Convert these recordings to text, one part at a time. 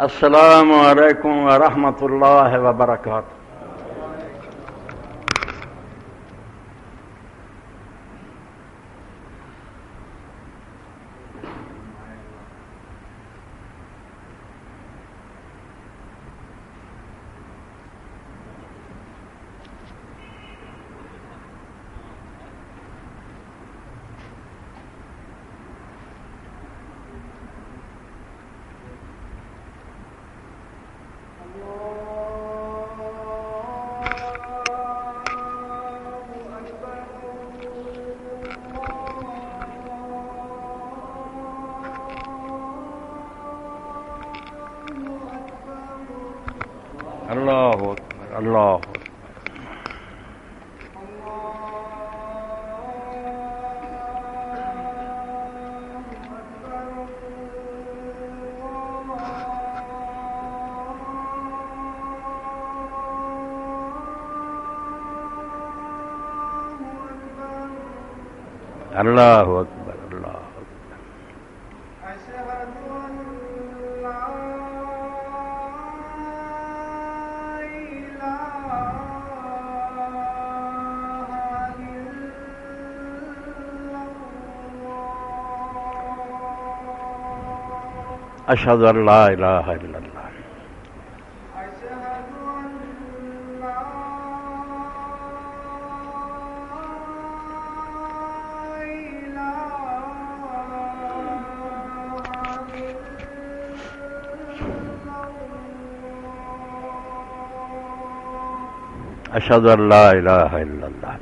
السلام علیکم ورحمۃ اللہ وبرکاتہ۔ اللہ اکبر، اللہ اکبر۔ اللہ اکبر، اللہ اکبر۔ اشہد ان لا الہ الا اللہ۔ اشہد ان لا الہ الا اللہ۔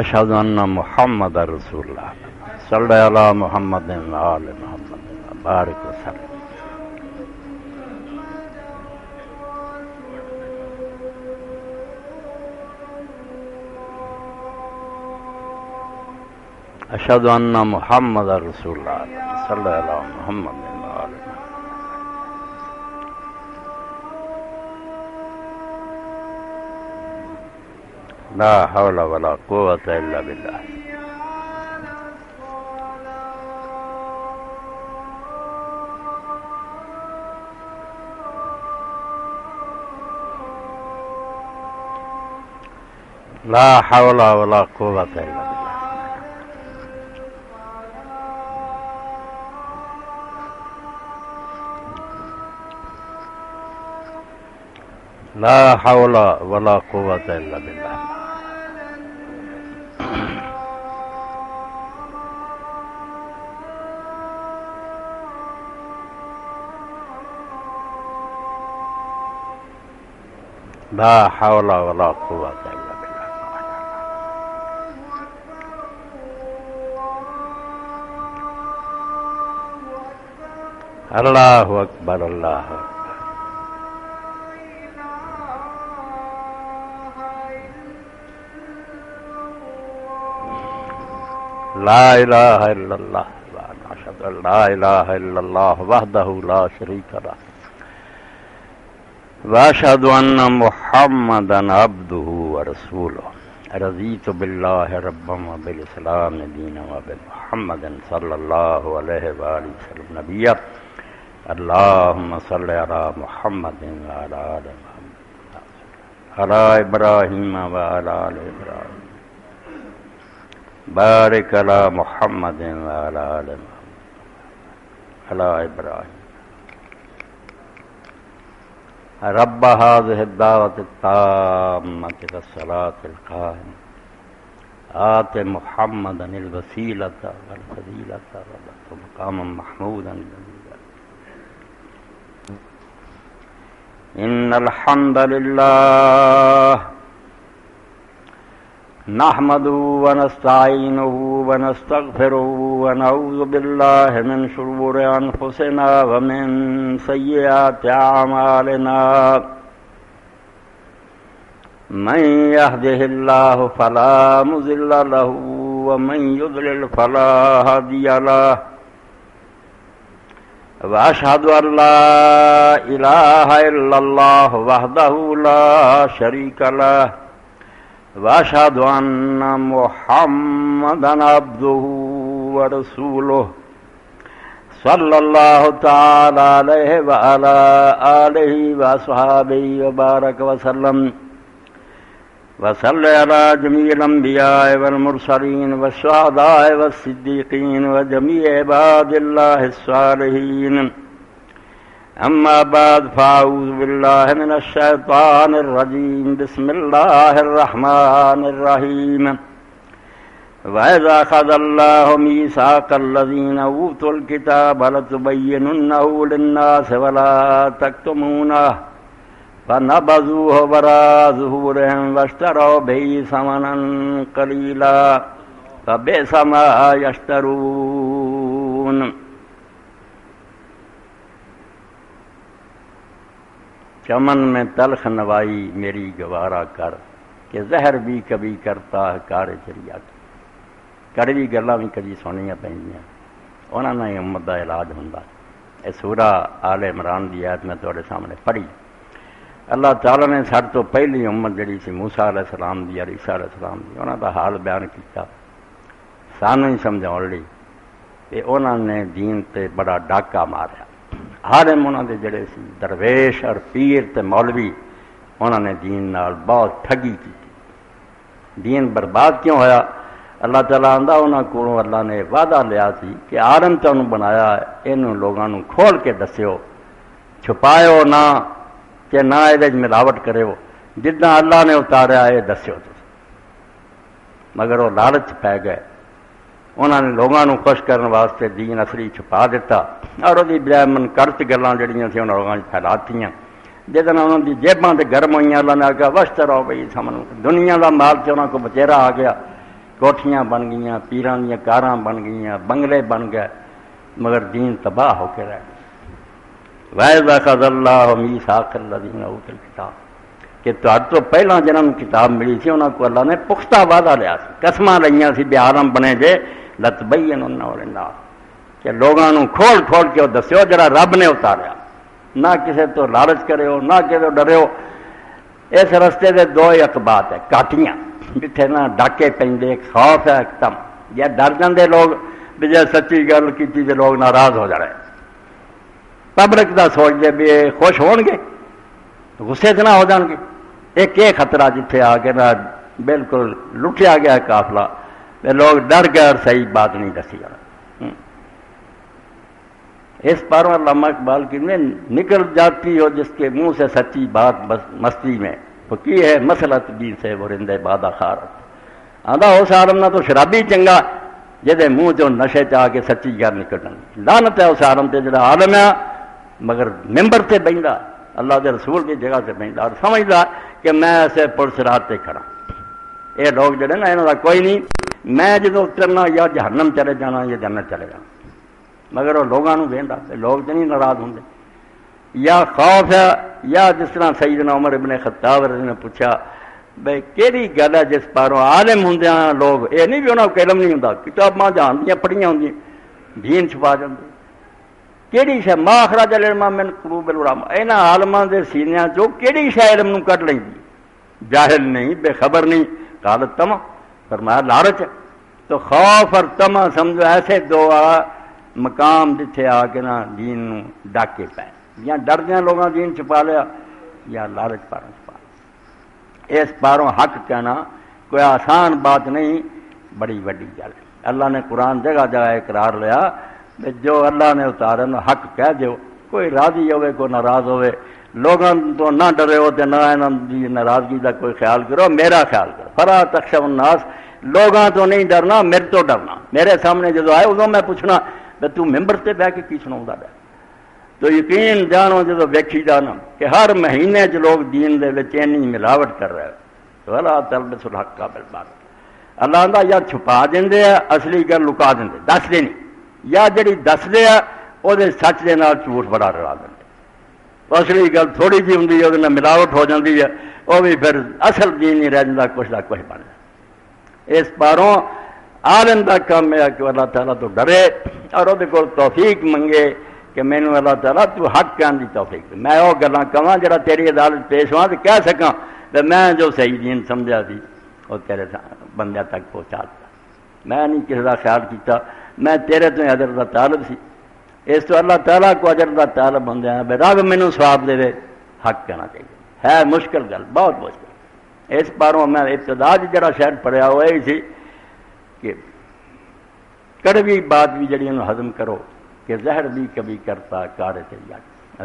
اشہد ان محمد رسول اللہ۔ صلی علی محمد و آل محمد بارک وسلم۔ اشہد ان محمد رسول اللہ۔ صلی علی محمد و آل محمد۔ لا حول ولا قوة الا باللہ۔ لا حول ولا قوة الا باللہ۔ لا حول ولا قوة الا باللہ۔ لا حول ولا قوة الا باللہ۔ اللہ اکبر، اللہ اکبر۔ لا الہ الا اللہ اشہد ان لا الہ الا اللہ وحدہ لا شریک لہ واشہد ان محمدا عبدہ ورسولہ۔ رضیت باللہ ربا وبالاسلام دینا وبمحمد صلی اللہ علیہ وآلہ وسلم نبیا۔ اللہم صلی علی محمد وعلی آل محمد علی ابراہیم وعلی آل ابراہیم بارک علی محمد وعلی آل محمد علی ابراہیم۔ رب هذه الدعوة التامة والصلاة القائمة آت محمدا الوسيلة والفضيلة وابعثه مقاما محمودا إن الحمد لله نحمده ونستعينه ونستغفره ونعوذ بالله من شرور أنفسنا ومن سيئات أعمالنا من يهده الله فلا مضل له ومن يضلل فلا هادي له وأشهد أن لا إله إلا الله وحده لا شريك له وأشهد أن محمدا عبده ورسوله صلى الله تعالى عليه وعلى آله وأصحابه وبارك وسلم وصلى على جميع الأنبياء والمرسلين والشهداء والصديقين وجميع عباد الله الصالحين أما بعد فأعوذ بالله من الشيطان الرجيم بسم الله الرحمن الرحيم وإذا أخذ الله ميثاق الذين أوتوا الكتاب لتبيننه للناس ولا تكتمونه فنبذوه وراء ظهورهم واشتروا به ثمنا قليلا فبئس ما يشترون. چمن میں تلخ نوائی میری گوارا کر کہ زہر بھی کبھی کرتا ہے کار چریا کڑوی گلاں بھی کبھی سننیاں پیندیاں انہاں نے امت دا علاج ہوندا. اے سورہ آل عمران دی آیت میں تواڈے سامنے پڑھی. اللہ تعالیٰ نے سب تو پہلی امت جڑی سی موسیٰ علیہ السلام دی اور عیسیٰ علیہ السلام دی انہاں دا حال بیان کیتا سانوں ہی سمجھاؤن لئی کہ انہاں نے دین تے بڑا ڈاکہ ماریا. عالم انہاں دے جڑے سی درویش اور پیر تے مولوی انہاں نے دین نال بہت ٹھگی کی. دین برباد کیوں ہویا؟ اللہ تعالیٰ آندا انہاں کولوں اللہ نے وعدہ لیا سی کہ عالم تانوں بنایا ہے اینوں لوگاں نوں کھول کے دسیو چھپایو نہ کہ نہ یہ ملاوٹ کرے ہو جداں اللہ نے اتاریا یہ دسو تو مگر وہ لالچ پی گئے. انہوں نے لوگوں کو خوش کرنے واسطے دین اصلی چھپا دیتا اور وہی بجائے منکرت گلاں جڑیاں سی انہوں لوگوں پھیلاتیاں جدن انہوں کی جیباں تے گرم ہوئی. اللہ نے آگیا وشت رہو بھائی سمن دنیا کا مال سے انہوں کو بچیرا آ گیا. کوٹھیاں بن گئیاں پیراں دیا کاراں بن گئیاں بنگلے بن گئے مگر دین تباہ ہو کے رہ گئے. وَإِذْ أَخَذَ اللَّهُ مِيثَاقَ الَّذِينَ أُوتُوا الْكِتَابَ کہ تو پہلا جنہاں نوں کتاب ملی سی انہاں کو اللہ نے پختہ وعدہ لیا سی قسماں لئیاں سی بے عالم بنے جے لَتُبَيِّنُنَّهُ لِلنَّاسِ کہ لوگاں نوں کھول کھول کے دسیو جڑا رب نے اتاریا. نہ کسے تو لالچ کرے ہو نہ کسے تو ڈرے ہو. اس رستے دے دو عقبات ہے کاٹیاں جتھے نہ ڈاکے پیندے خوف ہے اکتم یا ڈر جاندے لوگ بھی جے سچی گل کیتی تے لوگ ناراض ہو جانے. پبلک دا سوچ دے بھی خوش ہون گے غصے سے نہ ہو جان گے. ایک یہ خطرہ جتھے آ کے نہ بالکل لٹیا گیا قافلہ لوگ ڈر گئے اور صحیح بات نہیں دسی جانا. اس پاروں علامہ اقبال کی میں نکل جاتی ہو جس کے منہ سے سچی بات مستی میں وہ کی ہے مسئلہ تبیر سے وہ رندے بادہ خار آدھا اس عالم نہ تو شرابی چنگا جہدے منہ چوں نشے چاہ کے سچی گل نکلن. لعنت ہے اس عالم تے جڑا عالم ہے مگر ممبر سے بہندا اللہ کے رسول کی جگہ سے بہندا اور سمجھدا کہ میں ایسے پرسرات تے کھڑا. یہ لوگ جڑے نا انہاں دا کوئی نہیں میں جدوں اترنا یا جہنم چلے جانا یا جنت چلے جانا مگر وہ لوگوں کو وہدا لوگ تو نہیں ناراض ہوندے. یا خوف ہے یا جس طرح سیدنا عمر ابن خطاب نے پوچھا بھائی کیڑی گل ہے جس پاروں عالم ہوندیاں لوگ یہ نہیں بھی انہاں کو علم نہیں ہوندا کتاباں جہان دیاں پڑھیاں ہوندیاں دین چھپا جاندے. کیڑی شے ما اخرج العلم من قلوب العلماء انہاں عالماں دے سینیاں چوں کیڑی شے علم نوں کڈ لیندی جاہل نہیں بے خبر نہیں. قالت تما فرمایا لالچ. تو خوف اور تما سمجھو ایسے دو مقام جتھے آ کے نا دین نوں ڈاکے پے یا ڈردیاں لوگاں دین چھپا لیا یا لالچ پاروں چھپا لیا. اس پاروں حق کہنا کوئی آسان بات نہیں بڑی وڈی گل. اللہ نے قرآن جگہ جگہ اقرار لیا جو اللہ نے اتارے نو حق کہہ دیو کوئی راضی ہوئے کوئی ناراض ہوئے لوگوں تو نہ ڈرے ہو نہ انہاں دی ناراضگی کا کوئی خیال کرو میرا خیال کرو. فلا تخشوا الناس لوگاں تو نہیں ڈرنا میرے تو ڈرنا. میرے سامنے جدو آئے ادو میں پوچھنا کہ تو ممبر سے بہ کے کی سناؤں ہے تو یقین جانو جدو ویکھی جانا کہ ہر مہینے چ لوگ دین دے وچ اینی ملاوٹ کر رہے ولا تلبسوا الحق بالباطل. اللہ آندا یا چھپا دیندے اصلی گل لکا دیندے دس دے نہیں یا جڑی دس دے او دے سچ دے نال جھوٹ بڑا رلا دیندے. اصلی گل تھوڑی جی ہوندی ہے نہ ملاوٹ ہو جاندی ہے وہ بھی پھر اصل دین نہیں رہ جاتا کچھ نہ کچھ بن جائے. اس پاروں عالم کا کام ہے کہ اللہ تعالیٰ تو ڈرے اور وہ توفیق منگے کہ مینو اللہ تعالیٰ تو حق کہنے کی توفیق دے، میں وہ گلاں کہاں جڑا تیری عدالت پیش ہوا تو کہہ سکاں تو میں جو صحیح دین سمجھا سی وہ تیرے بندے تک پہنچا دیا، میں نہیں کسی کا خیال کیتا، میں تیرے تو اجر کا طالب سی، اس تو اللہ تعالیٰ کو اجر کا طالب بندے ہیں بے رب مینو ثواب دے حق کہنا چاہیے، ہے مشکل گل، بہت مشکل۔ اس باروں میں ابتدا جڑا شہر پڑھیا وہ یہی سی کہ کڑوی بات بھی جڑی انہوں ہضم کرو کہ زہر بھی کبھی کرتا کار چلیا،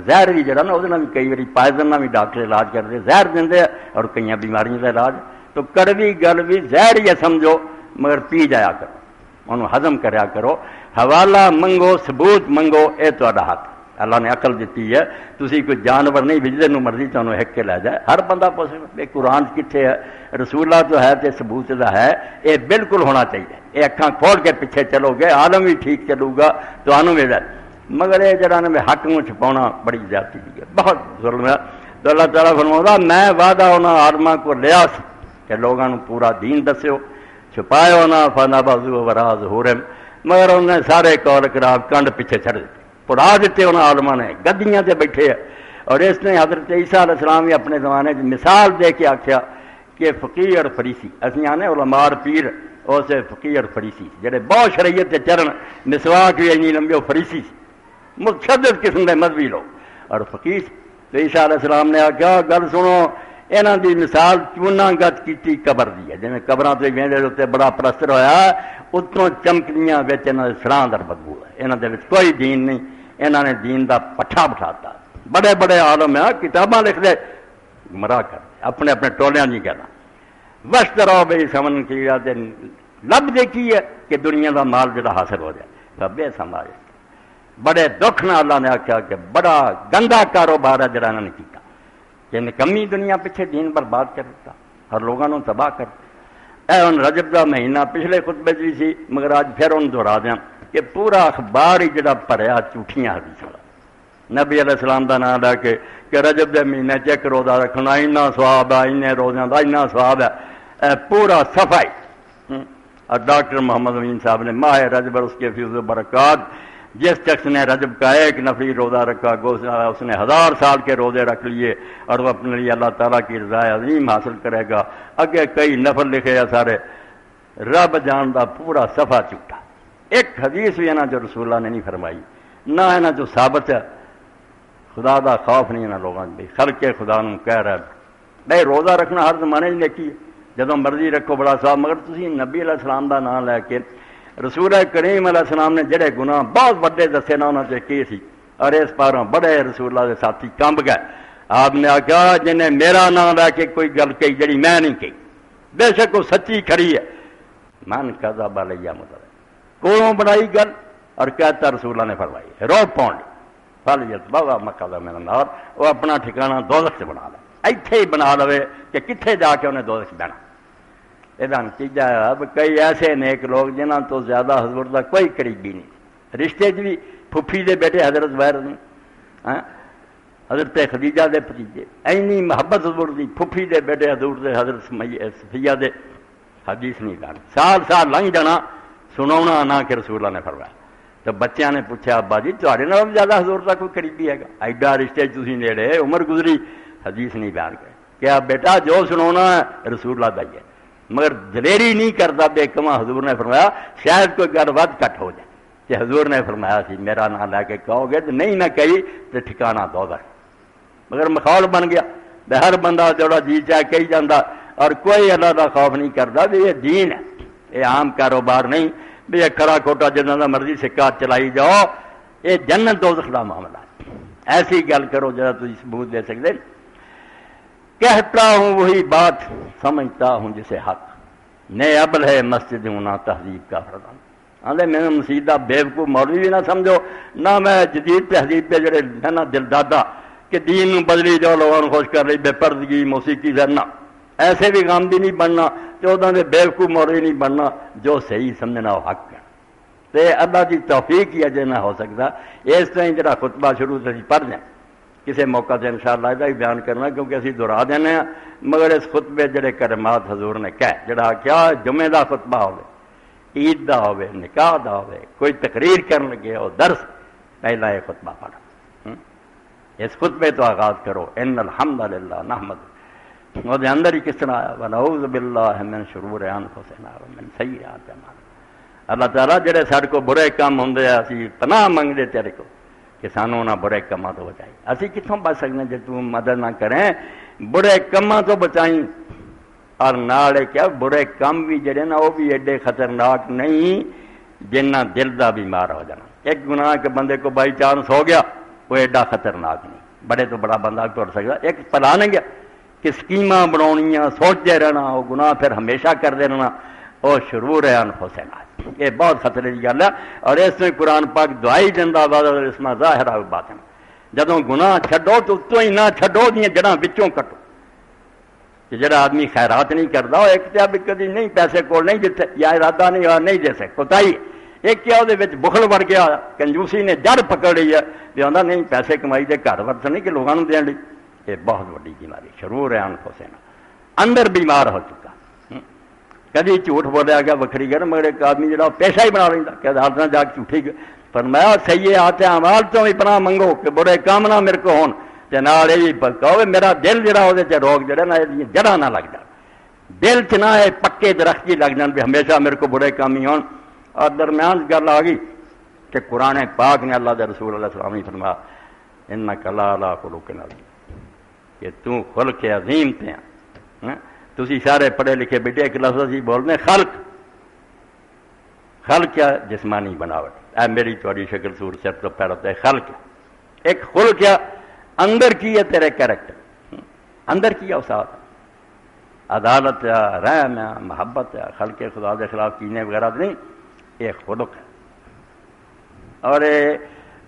زہر بھی جڑا نا وہ بھی کئی باری پائزن بھی ڈاکٹر علاج کرتے، زہر دے اور کئی بیماریاں کا علاج، تو کڑوی گل بھی زہر ہی سمجھو مگر پی جایا کرو، انہوں ہضم کریا کرو، حوالہ منگو ثبوت منگو، اے تہاڈا حق، اللہ نے عقل دیتی ہے، تسی کوئی جانور نہیں بھی جدھر مرضی تمہیں ہک کے لے جائے، ہر بندہ پوچھے یہ قرآن کتنے ہے، رسول اللہ تو ہے تے ثبوت دا ہے، یہ بالکل ہونا چاہیے، یہ اکھاں کھول کے پیچھے چلو گے عالم بھی ٹھیک چلو گا تو آنوں بھی جائے، مگر یہ جڑا نے حق میں چھپاؤنا بڑی زیادتی ہے، بہت ظلم ہے۔ تو اللہ تعالیٰ فرماؤں میں وعدہ انہاں عالماں کو لیا سی کہ لوگوں نے پورا دین دسیو، چھپائے ہونا فنا بازو وراز ہو رہے، مگر انہیں سارے کال کراب کنڈ پیچھے چڑھ دیتے، پڑھا دیتے انہوں عالماں نے، گدیاں تے بیٹھے ہیں، اور اس نے حضرت عیسیٰ علیہ السلام بھی اپنے زمانے کی مثال دے کے آخیا کہ فقیر اور فریسی، اسی آنے علماء اور پیر اسے فقیر اور فریسی جڑے بہت شریعت تے چرن، مسواک بھی اینی لمبی وہ فریسی سی، متشدد قسم کے مذہبی لوگ اور فقیر۔ تو عیسیٰ علیہ السلام نے آخیا گل سنو، یہاں دی مثال چونا گت کی قبر دی ہے، جی قبراں تو ویندے بڑا پلستر ہویا اتوں چمکدیاں بچ یہاں دے سراں در بدبو ہے، یہاں دے وچ کوئی دین نہیں، یہاں نے دین دا پٹھا بٹھاتا، بڑے بڑے عالم ہیں کتاباں لکھ دے گمراہ کر اپنے اپنے ٹولیاں نہیں کہنا، وشت رہو بھائی سمن کی لب دیکھی ہے کہ دنیا دا مال جڑا حاصل ہو جائے سبے سماج، بڑے دکھ نہ اللہ نے آخیا کہ بڑا گندا کاروبار ہے جڑا انہوں نے کیتا کہ نکمی دنیا پیچھے دین برباد کر دیتا اور لوگوں نے تباہ کر دیا۔ اے ان رجب کا مہینہ پچھلے خطبے بھی سی مگر آج پھر ان دہرا دیا کہ پورا اخبار ہی جڑا پڑھیا جھوٹیاں حدیثاں دا، نبی علیہ السلام کا نام لے کے کہ رجب کے مہینے چیک روزہ رکھنا اینا سواب ہے، ان روزوں کا اینا سواب ہے، پورا صفائی۔ اور ڈاکٹر محمد امین صاحب نے ماہ رجب اور اس کے فیض و برکات، جس شخص نے رجب کا ایک نفلی روزہ رکھا اس نے 1000 سال کے روزے رکھ لیے اور وہ اپنے لیے اللہ تعالیٰ کی رضا عظیم حاصل کرے گا۔ اگے کئی نفل لکھے ہیں سارے، رب جان دا پورا صفحہ چوٹا، ایک حدیث بھی ہے جو رسول اللہ نے نہیں فرمائی، نہ ہے نا جو ثابت ہے، خدا دا خوف نہیں ہے نا لوگوں نے، خلق خدا نو کہہ رہا ہے بھائی روزہ رکھنا ہر زمانے میں نیکی ہے، جدوں مرضی رکھو بڑا ثواب، مگر تسی نبی علیہ السلام دا نام لے کے رسول کریم علیہ السلام نے جڑے گناہ بہت بڑے دسے نا انہوں نے کی سی، اور اس پاروں بڑے رسول اللہ کے ساتھی کمب گئے۔ آپ نے آخیا جنہیں میرا نام لے کے کوئی گل کہی جڑی میں نہیں کہی، بے شک وہ سچی کھڑی ہے، من کذب علی متعلق کولوں بنائی گل اور کہتا رسول اللہ نے فرمائی رو پاؤں پھل بابا مقدہ میرا نار، وہ اپنا ٹھکانہ دوزخ سے بنا لے، ایتھے ہی بنا لوے کہ کتنے جا کے انہیں دوزخ بہنا۔ یہ نتیجہ ہے اب کئی ایسے نیک لوگ جنہاں تو زیادہ حضور دا کوئی قریبی نہیں، رشتے بھی پھپھی دے بیٹے حضرت زبیر نے، حضرت خدیجہ دے بھتیجے، اینی محبت حضور دی، پھپھی دے بیٹے حضور دے حضرت صفیہ دے، حدیث نہیں لانی، سال سال لنگ جانا سناونا نہ کہ رسول اللہ نے فرمایا۔ تو بچیاں نے پوچھا ابا جی تھوڑے نال زیادہ حضور دا کوئی قریبی ہے گا، ایڈا رشتے تسی نیڑے، عمر گزری، حدیث نہیں بیان کرے کہ بیٹا جو سناونا ہے رسول اللہ دا ہی ہے، مگر دلیری نہیں کرتا بے کما، حضور نے فرمایا شاید کوئی گل ود کٹ ہو جائے کہ حضور نے فرمایا سی میرا نام لے کے کہو گے تو نہیں نہ کہی تو ٹھکانہ دوزخ، مگر مخول بن گیا بے ہر بندہ جوڑا جی چاہے کہی جاندہ اور کوئی اللہ کا خوف نہیں کرتا بھی یہ دین ہے، یہ عام کاروبار نہیں بھی یہ کھڑا کھوٹا جنہوں کا مرضی سکہ چلائی جاؤ، یہ جنت دوزخ کا معاملہ ہے، ایسی گل کرو جہاں تھی ثبوت دے سکتے۔ کہتا ہوں وہی بات سمجھتا ہوں جسے حق، نئے ابل ہے مسجد ہوں نہ تہذیب کا فرمان، آدھے میں مسیدہ بیوقوف مولوی بھی نہ سمجھو، نہ میں جدید تہذیب پہ جڑے ہے نا دل دادا کہ دین بدلی جاؤ لوگوں خوش کر رہی بے پردگی موسیقی سے، نہ ایسے بھی غامدی نہیں بننا، چودہ دے بیوقوف مولوی نہیں بننا، جو صحیح سمجھنا وہ حق ہے، تے اللہ کی توفیق ہی اجے نہ ہو سکتا۔ اس طرح جڑا خطبہ شروع سے پڑھ دیں کسی موقع سے انشاءاللہ یہ بھی بیان کرنا کیونکہ اسی دہرا دینے ہیں، مگر اس خطبے جڑے کلمات حضور نے کہے جڑا کیا جمعے دا خطبہ ہوگا عید دا ہوئے، نکاح دا ہوئے، کوئی تقریر کرن لگے ہو، درس، پہلا یہ خطبہ پڑھو، اس خطبے تو آغاز کرو، ان الحمدللہ نحمد، وہ دے اندر ہی کس طرح آیا ونعوذ باللہ من شرور انفسنا ومن سیئات اعمالنا، اللہ تعالیٰ جڑے ساڈے کو برے کام ہوندے ہیں اسی پناہ منگدے تیرے کو کہ سانو انہاں برے کاماں تو بچائی، اسی کتوں بچ سکنے جے تو مدد نہ کریں، برے کاماں تو بچائیں، اور نالے کیا برے کام بھی جڑے نا وہ بھی ایڈے خطرناک نہیں جنہ دل دا بیمار ہو جانا، ایک گناہ کے بندے کو بائی چانس ہو گیا وہ ایڈا خطرناک نہیں، بڑے تو بڑا بندہ ٹر سکتا، ایک پلا نہیں گیا کہ سکیماں بناونیاں سوچتے رہنا، وہ گناہ پھر ہمیشہ کرتے رہنا، وہ شرور انفسنا، یہ بہت خطرے کی گل ہے، اور اس میں قرآن پاک دعائی دینا اس میں ظاہر آ باطن، جدوں گناہ چھڈو تو اتوں ہی نہ چھڈو دیاں جڑاں وچوں کٹو، کہ جڑا آدمی خیرات نہیں کرتا وہ ایک بھی کدی نہیں پیسے کول نہیں دیتے یا ارادہ نہیں اور نہیں دے سکے کوتاہی، ایک کیا وہ بخل بڑھ گیا، کنجوسی نے جڑ پکڑ لی ہے، بھی آدھا نہیں پیسے کمائی دے گھر ورت نہیں کہ لوگوں کو دین لی، یہ بہت بڑی بیماری شرور ہے انفسنا، اندر بیمار ہو چکا، کدی جھوٹ بولیا گیا وکھری گل، مگر ایک آدمی جڑا پیشہ ہی بنا لینا کہ عدالت جا کے جھوٹھی فرمایا سیئات اعمال تو بھی پناہ منگو کہ برے کام نہ میرے کو ہون، نال یہ کہو میرا دل جڑا وہ روگ جڑا نا جڑا نہ لگ جائے، دل چ نہ پکے درخت ہی لگ جان بھی ہمیشہ میرے کو برے کام ہی ہون، اور درمیان گل آ گئی کہ قرآن پاک نے اللہ دے رسول علیہ السلام نے فرمایا انک لعلی خلق عظیم، کہ تو خلق عظیم تے ہیں، تسی سارے پڑھے لکھے بیٹے ایک لفظ ہی بولنے خلق، خلق کیا جسمانی بناوٹ، اے میری تھوڑی شکل صورت سر تو پیرا ہے خلق، ایک خلق کیا اندر کی ہے تیرے کیریکٹر، اندر کی ہے اوصاف، عدالت ہے، رحم ہے، محبت ہے، خلق خدا کے خلاف کینے وغیرہ نہیں، یہ خلق ہے، اور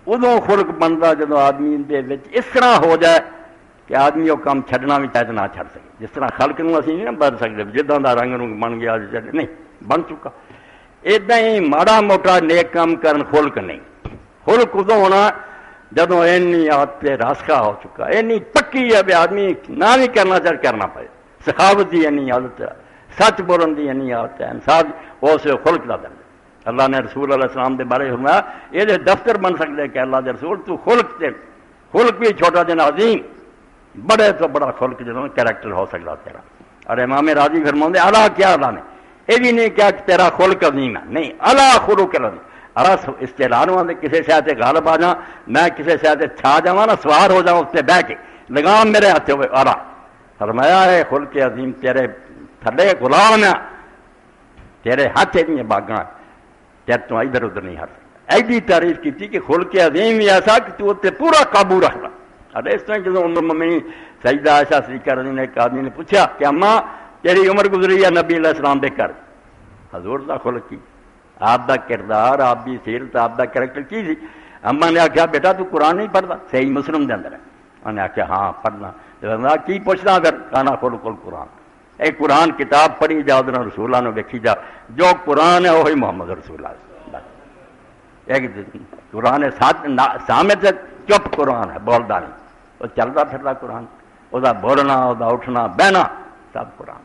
ادوں خلق بنتا جدو آدمی دے وچ اس طرح ہو جائے کہ آدمی وہ کام چھڈنا بھی چاہے نہ چھڈ سکے، جس طرح خلق نو اسی نہیں بدل سکتے، جداں دا رنگ رنگ بن گیا نہیں بن چکا، اداں ہی ماڑا موٹا نیک کام کرن خلق نہیں، خلق ادوں ہونا جدوں اینی عادت راسخہ ہو چکا، اینی پکی ہے بھی آدمی نہ بھی کرنا چاہے کرنا پائے، سخاوت دی اینی عادت ہے، سچ بولن دی اینی عادت ہے، انصاف اس خلق دا درجہ، اللہ نے رسول علیہ السلام دے بارے فرمایا یہ دفتر بن سکتے کہ اللہ دے رسول تو خلق بھی چھوٹا جنا عظیم، بڑے تو بڑا خلق جنہوں کیریکٹر ہو سکتا تیرا، اور امام راضی فرماؤں اللہ کیا اللہ نے یہ بھی نہیں کیا کہ تیرا خلق عظیم ہے، نہیں اللہ خلق عظیم، استعلان والے کسی شاید غالب آ جا، میں کسی شاید چھا جا نا سوار ہو جاؤں اس پہ بہ کے لگام میرے ہاتھ ہوئے آلہ، فرمایا ہے خلق عظیم تیرے تھلے غلام ہے، تیرے ہاتھ نہیں باغاں، تیرے تو ادھر ادھر نہیں ہٹ، ایڈی تعریف کی تھی کہ خلق عظیم بھی ایسا کہ تو تے پورا قابو رکھنا، اور اس طرح جب ممی سیدہ عائشہ صدیقہ رضی اللہ عنہا ایک آدمی نے پوچھا کہ اماں تیری عمر گزری ہے نبی علیہ السلام دے کر، حضور دا خلق کی، آپ دا کردار، آپ دی سیرت، آپ دا کریکٹر کی تھی، اما نے آخیا بیٹا تو قرآن نہیں پڑھتا، صحیح مسلم دے اندر ہے، انہیں آخیا ہاں پڑھنا، کی پوچھنا اگر کانا خلق القرآن، اے قرآن کتاب پڑھی جاؤ رسول اللہ نے ویکھی جا، جو قرآن ہے وہی محمد رسول اللہ، ایک قرآن سامنے سے چپ قرآن ہے بولتا نہیں، وہ چلتا پھرتا قرآن، وہ بولنا، وہ اٹھنا بہنا سب قرآن،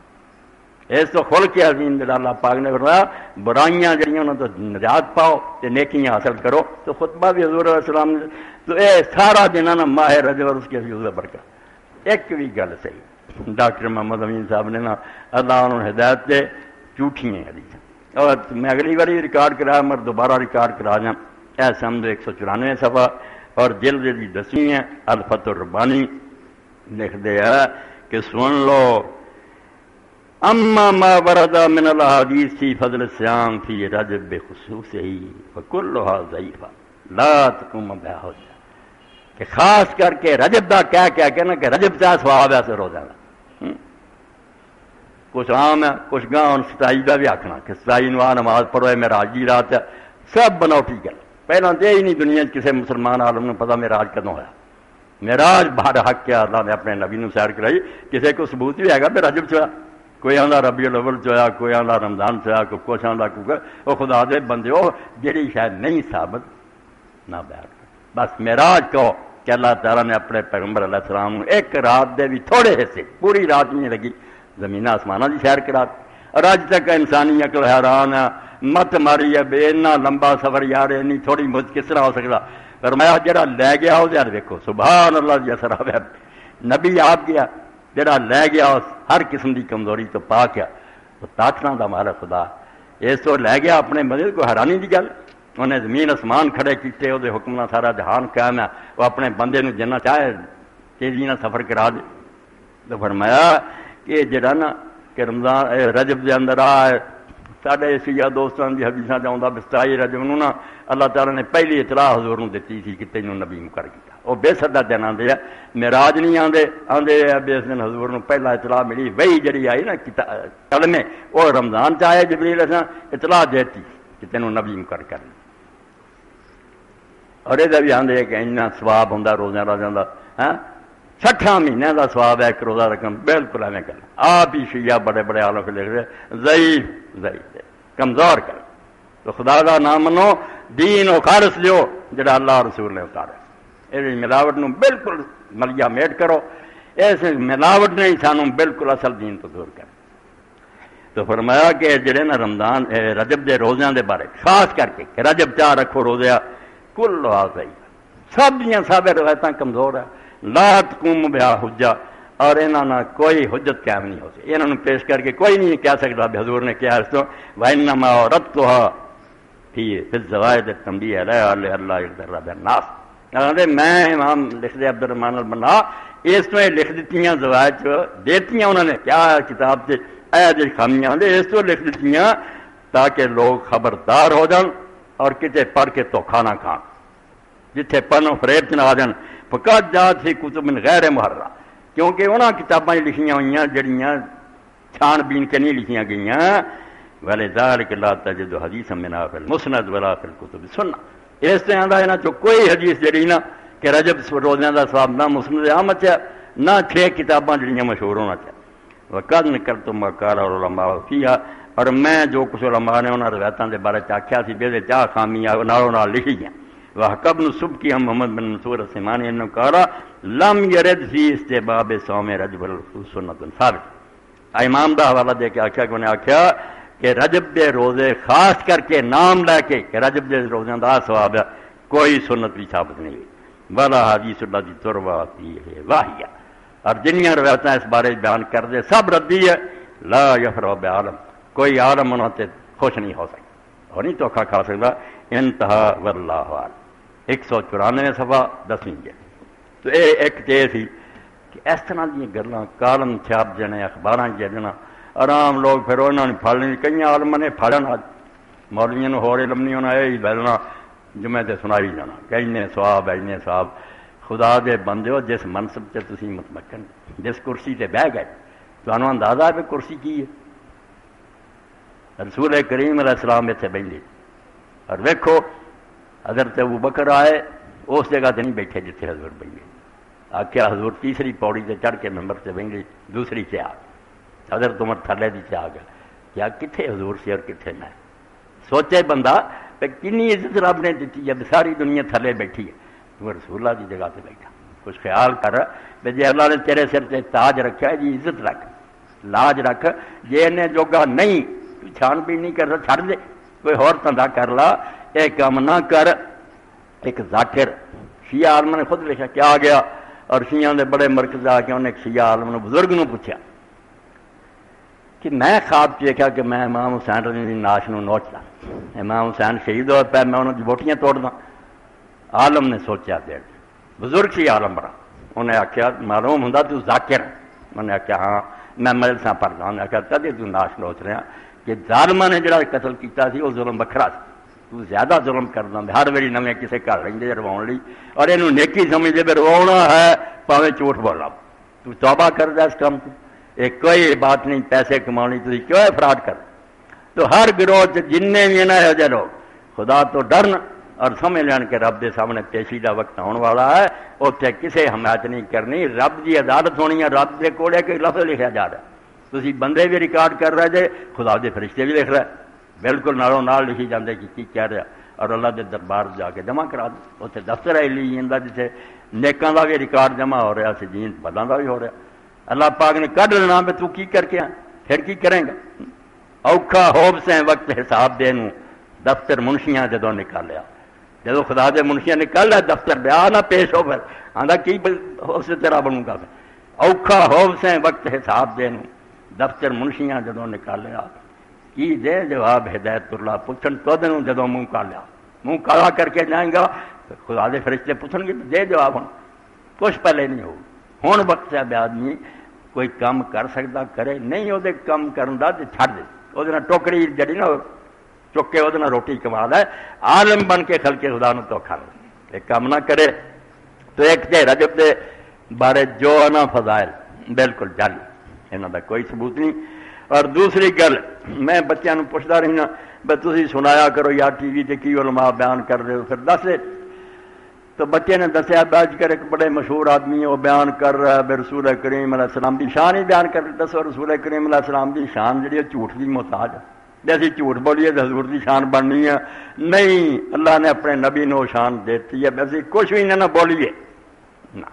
اس تو خلق عظیم جڑا اللہ پاک نے فرمایا برائیاں جڑیاں انہوں تو نجات پاؤ تے نیکیاں حاصل کرو، تو خطبہ بھی حضور علیہ السلام نے تو اے سارا دن نا ماہ رجب اور اس کی حضور برکت، ایک بھی گل صحیح ڈاکٹر محمد امین صاحب نے نا اللہ انہوں نے ہدایت دے جھوٹھی ہیں حدیث، اور میں اگلی باری ریکارڈ کرایا میں دوبارہ ریکارڈ کرا جاؤں، اے سمجھو 194 صفحہ اور جلد دی 10ویں ہے، الفتح الربانی لکھ دے ہے کہ سن لو اما ما ورد من الاحادیث فی فضل الصیام فی رجب بخصوصہ فکلھا ضعیفہ لا تقوم بہا حجہ، کہ خاص کر کے رجب دا کیا کہنا کہ رجب چاہ ثواب ہے روزہ دا، کچھ عام ہے کچھ گاں 27 کا بھی آخنا کہ 27 نواں نماز پڑھو معراج کی رات ہے، سب بناوٹی گل، پہلے تو ہی نہیں دنیا کسی مسلمان عالم نے پتا معراج کدوں ہوا، معراج بہر حق کیا اللہ نے اپنے نبی نے سیر کرائی، کسی کو ثبوت بھی ہے گا بھی رجب چویا، کوئی آدھا ربیع الاول چویا، کوئی آدھا رمضان چویا، کوئی کچھ آدھا وہ خدا دے بندے ہو جہی شاید نہیں ثابت نہ بیان، بس معراج کہو کہ اللہ تعالیٰ نے اپنے پیغمبر علیہ السلام ایک رات دے بھی تھوڑے حصے، پوری رات نہیں لگی، زمین آسمانہ کی سیر کرا، اور اج تک انسانی عقل حیران ہے، مت ماری ہے بے اتنا لمبا سفر یار اینی تھوڑی مجھ کس طرح ہو سکتا؟ فرمایا جڑا لے گیا اس یار دیکھو سبحان اللہ جی اثر آیا نبی آپ گیا جڑا لے گیا اس ہر قسم کی کمزوری تو پا کیا وہ طاقتاں دا مالک خدا اس تو لے گیا اپنے مدد کو حیرانی کی گل انہیں زمین آسمان کھڑے کیتے وہ حکم نہ سارا جہان قائم ہے وہ اپنے بندے نو جنہ چاہے تیزی نہ سفر کرا دے تو فرمایا کہ جڑا نا کہ رمضان رجب دے اندر آئے ساڈے سیاح دوستان کی حدیثاں چاہتا بستائی رجب نو نا اللہ تعالیٰ نے پہلی اطلاع حضور نو دیتی تھی کہ تینوں نبی مقرر کیا وہ بے سدا دن آتے ہیں معراج نہیں آتے اس دن حضور نو پہلا اطلاع ملی وہی جڑی آئی نا کلمے وہ رمضان چاہے جبریل اساں اطلاع دیتی کہ تینوں نبی مقرر کر لی اور یہ بھی آدھے کہ اتنا سواب ہوں روزہ راجا کا ہاں 60 مہینے کا سواب ہے ایک روزہ رقم بالکل ایویں کر آپ ہی شیعہ بڑے بڑے عالم لکھ رہے ضعیف کمزور کر تو خدا کا نام منو دین و خالص لیو جڑا اللہ رسول نے اتارا یہ ملاوٹ نو بالکل ملیا میٹ کرو اس ملاوٹ نے سانو بالکل اصل دین تو دور کر تو فرمایا کہ جڑے نا رمضان رجب دے روزیاں دے بارے خاص کر کے کہ رجب چاہ رکھو روزہ کل سب دیاں سب روایتاں کمزور ہے لا تقوم بہا حجہ اور انہاں کوئی حجت قائم نہیں ہو سکتی انہوں پیش کر کے کوئی نہیں کہہ سکتا حضور نے کیا اس تو وَإِنَّمَا عَرَضْتُهَا فِي الزَّوَائِدِ التَّنْبِيهِ عَلَىٰ اللَّهِ يَقْدَرَ بِالنَّاسِ میں امام لکھ دے عبد الرحمن البنا اس تو لکھ دیتیاں زوائد دیتیاں انہوں نے کیا کتاب سے اے خامیاں اس تو لکھ دیتیاں تاکہ لوگ خبردار ہو جان اور کتے پڑھ کے دھوکھا نہ کھان جتھے پنو فریب نہ آ جان فقط جات ہی کتب من غیر محرہ کیونکہ انہاں کتاباں لکھیاں ہوئیاں جڑیاں چھان بین کے نہیں لکھیاں گئیاں وَلِذَٰلِكَ لَا تَجِدُ حَدِيثًا مِنْهَا فِي الْمُسْنَدِ وَلَا فِي الْكُتُبِ السُّنَّةِ اس طرح دا ہے نا جو کوئی حدیث جڑی نا کہ رجب روزیاں دا ثواب نہ مسند احمد ہے نہ 6 کتاباں جڑیاں مشہور ہونا چاہیے وقد نقلت ما قال العلماء فيها اور میں جو کچھ علماء نے انہاں روایتاں دے بارے آکھیا سی بے چاہ خامیاں نالوں نال لکھی گئیں وحکب بن سبکی ہم محمد بن منصور السمانی انہوں کہا لم یرد فی استحباب صوم رجب سنت ثابت امام دا حوالہ دے کے آکھیا کہ انہیں آکھیا کہ رجب دے روزے خاص کر کے نام لے کے کہ رجب دے روزے دا ثواب ہے کوئی سنت بھی ثابت نہیں ہوئی ولا حدیث اللہ دی تروا فیہ واہیہ اور جنیاں روایتاں اس بارے بیان کر دے سب ردی ہے لا یفرح بعالم کوئی عالم انہوں تے خوش نہیں ہو سکتا اور نہیں دھوکھا کھا سکتا انتہا واللہ عالم 194 صفحہ 10ویں جلد تو یہ ایک تے سی کہ اس طرح دی گلاں کالم چھاپ جنے اخباراں جنا آرام لوگ پھر انہوں نے پھڑ لیں کئی عالم نے پھڑن مولویاں نو ہور علم نہیں ہونا یہ بلنا جمعے تے سنائی جانا کہ اینے ثواب اینے ثواب خدا دے بندے ہو جس منصب تے تسی متمکن جس کرسی تے بہ گئے تانوں اندازہ ہے کہ کرسی کی ہے رسول کریم علیہ السلام اتنے بیٹھے اور ویکھو حضرت ابو بکر آئے اس جگہ تے نہیں بیٹھے جتنے حضور بیٹھے آخیا حضور تیسری پوڑی تے چڑھ کے ممبر سے بیٹھے دوسری سے آ حضرت عمر تھلے دی سے آ گیا کیا کتنے حضور سے اور کتنے میں سوچے بندہ کہ کنی عزت رب نے دیتی جب ساری دنیا تھلے بیٹھی ہے تو رسول اللہ کی جگہ سے بیٹھا کچھ خیال کر کہ جی اللہ نے تیرے سر سے تاج رکھا ہے جی عزت رکھ لاج رکھ جی انہیں جوگا نہیں چھان بین نہیں کرتا چھڑ دے کوئی اور دھندا کر لا یہ کام نہ کر ایک ذاکر شیعہ عالم نے خود لکھا کیا آ گیا اور شیعہ دے بڑے مرکز آ کے انہیں ایک شیعہ عالم نے بزرگ نے پوچھا کہ میں خواب دیکھا کہ میں امام حسین رضی اللہ ناش نو نوچتا امام حسین شہید ہو پہ میں انہوں کی بوٹیاں توڑ دا عالم نے سوچا دیر بزرگ سی عالم بڑا انہیں آخیا معلوم ہوں تو ذاکر انہیں آخیا ہاں میں مجلساں پڑھتا انہیں آخیا تدے تو ناش نوچ رہا کہ ظالمہ نے جڑا قتل کیتا سی وہ ظلم بکھرا سی تو زیادہ ظلم کرنا ہر ویری نویں کسے گھر رہندے رواؤن لئی اور یہ نیکی سمجھتے پہ رواؤنا ہے پاویں جھوٹ بولا تو توبہ کر دے اس کام کو یہ کوئی بات نہیں پیسے کمانی تھی کیوں فراڈ کر تو ہر گروہ جن بھی نا یہ لوگ خدا تو ڈرن اور سمجھ لین کہ رب دے سامنے پیشی دا وقت آنے والا ہے اتنے کسے حمایت نہیں کرنی رب کی عدالت ہونی ہے رب دے کولے کہ لفظ لکھا جا رہا ہے تھی بندے بھی ریکارڈ کر رہے جے خدا دے فرشتے بھی لکھ رہے بالکل نالوں نال لکھی جاندے کہ کی کہہ رہا اور اللہ دے دربار جا کے جمع کرا دے اتنے دفتر ہے لی جاتا جسے نیکاں دا بھی ریکارڈ جمع ہو رہا سجین بداں دا بھی ہو رہا اللہ پاک نے کڈ لینا بھی تو کی کر کے پھر کی کریں گا ਔਖਾ ਹੋਵਸੇ ਵਕਤ ਹਿਸਾਬ ਦੇ ਨੂੰ ਦਫ਼ਤਰ ਮੁਨਸ਼ੀਆਂ ਜਦੋਂ ਨਿਕਾਲਿਆ, ਜਦੋਂ ਖੁਦਾ ਦੇ ਮੁਨਸ਼ੀਆਂ ਨਿਕਾਲਿਆ ਦਫ਼ਤਰ ਵਿਆਹ ਨਾ ਪੇਸ਼ ਹੋ, ਫਿਰ ਆਂਦਾ ਕੀ ਉਸ ਤੇਰਾ ਬਣੂਗਾ। ਔਖਾ ਹੋਵਸੇ ਵਕਤ ਹਿਸਾਬ ਦੇ ਨੂੰ ਦਫ਼ਤਰ ਮੁਨਸ਼ੀਆਂ ਜਦੋਂ ਨਿਕਾਲਿਆ, ਕੀ ਦੇ ਜਵਾਬ ਹਿਦਾਇਤੁੱਲਾ ਪੁੱਛਣ ਤੁਧ ਨੂੰ ਜਦੋਂ ਮੂੰਹ ਕਾਲਿਆ, ਮੂੰਹ ਕਾਲਾ ਕਰਕੇ ਜਾਏਗਾ ਖੁਦਾ ਦੇ ਫਰਿਸ਼ਤੇ ਪੁੱਛਣਗੇ ਦੇ ਜਵਾਬ। ਹੁਣ ਕੁਛ ਪਹਿਲੇ ਨਹੀਂ ਹੋਊ। ਹੁਣ ਵਕਤ ਹੈ ਆਦਮੀ ਕੋਈ ਕੰਮ ਕਰ ਸਕਦਾ ਕਰੇ, ਨਹੀਂ ਉਹਦੇ ਕੰਮ ਕਰਨ ਦਾ ਤੇ ਛੱਡ ਦੇ, ਉਹਦੇ ਨਾਲ ਟੋਕਰੀ ਜਿਹੜੀ ਨਾ ਚੁੱਕ ਕੇ ਉਹਦੇ ਨਾਲ ਰੋਟੀ ਕਮਾ ਲੈ। ਆਲਮ ਬਣ ਕੇ ਖਲਕੇ ਖੁਦਾ ਨੂੰ ਧੋਖਾ ਦੇ ਇਹ ਕੰਮ ਨਾ ਕਰੇ। تو ایک تے رجب دے بارے جو انا فضائل بالکل جل انہاں دا کوئی ثبوت نہیں۔ اور دوسری گل میں بچیاں نوں پوچھدا رہنا بے تسی سنایا کرو یا ٹی وی تے کی علماء بیان کر رہے ہو، پھر دس دے تو بچے نے دسیا باج کر ایک بڑے مشہور آدمی ہے وہ بیان کر رہا ہے بے رسول کریم علیہ السلام دی شان ہی بیان کر دسو رسول کریم علیہ السلام دی شان جڑی ہے جھوٹ دی محتاج ہے، جیسی جھوٹ بولیے تو حضور دی شان بننی ہے نہیں، اللہ نے اپنے نبی نو شان دیتی ہے، ویسے کچھ بھی نہ بولیے نہ۔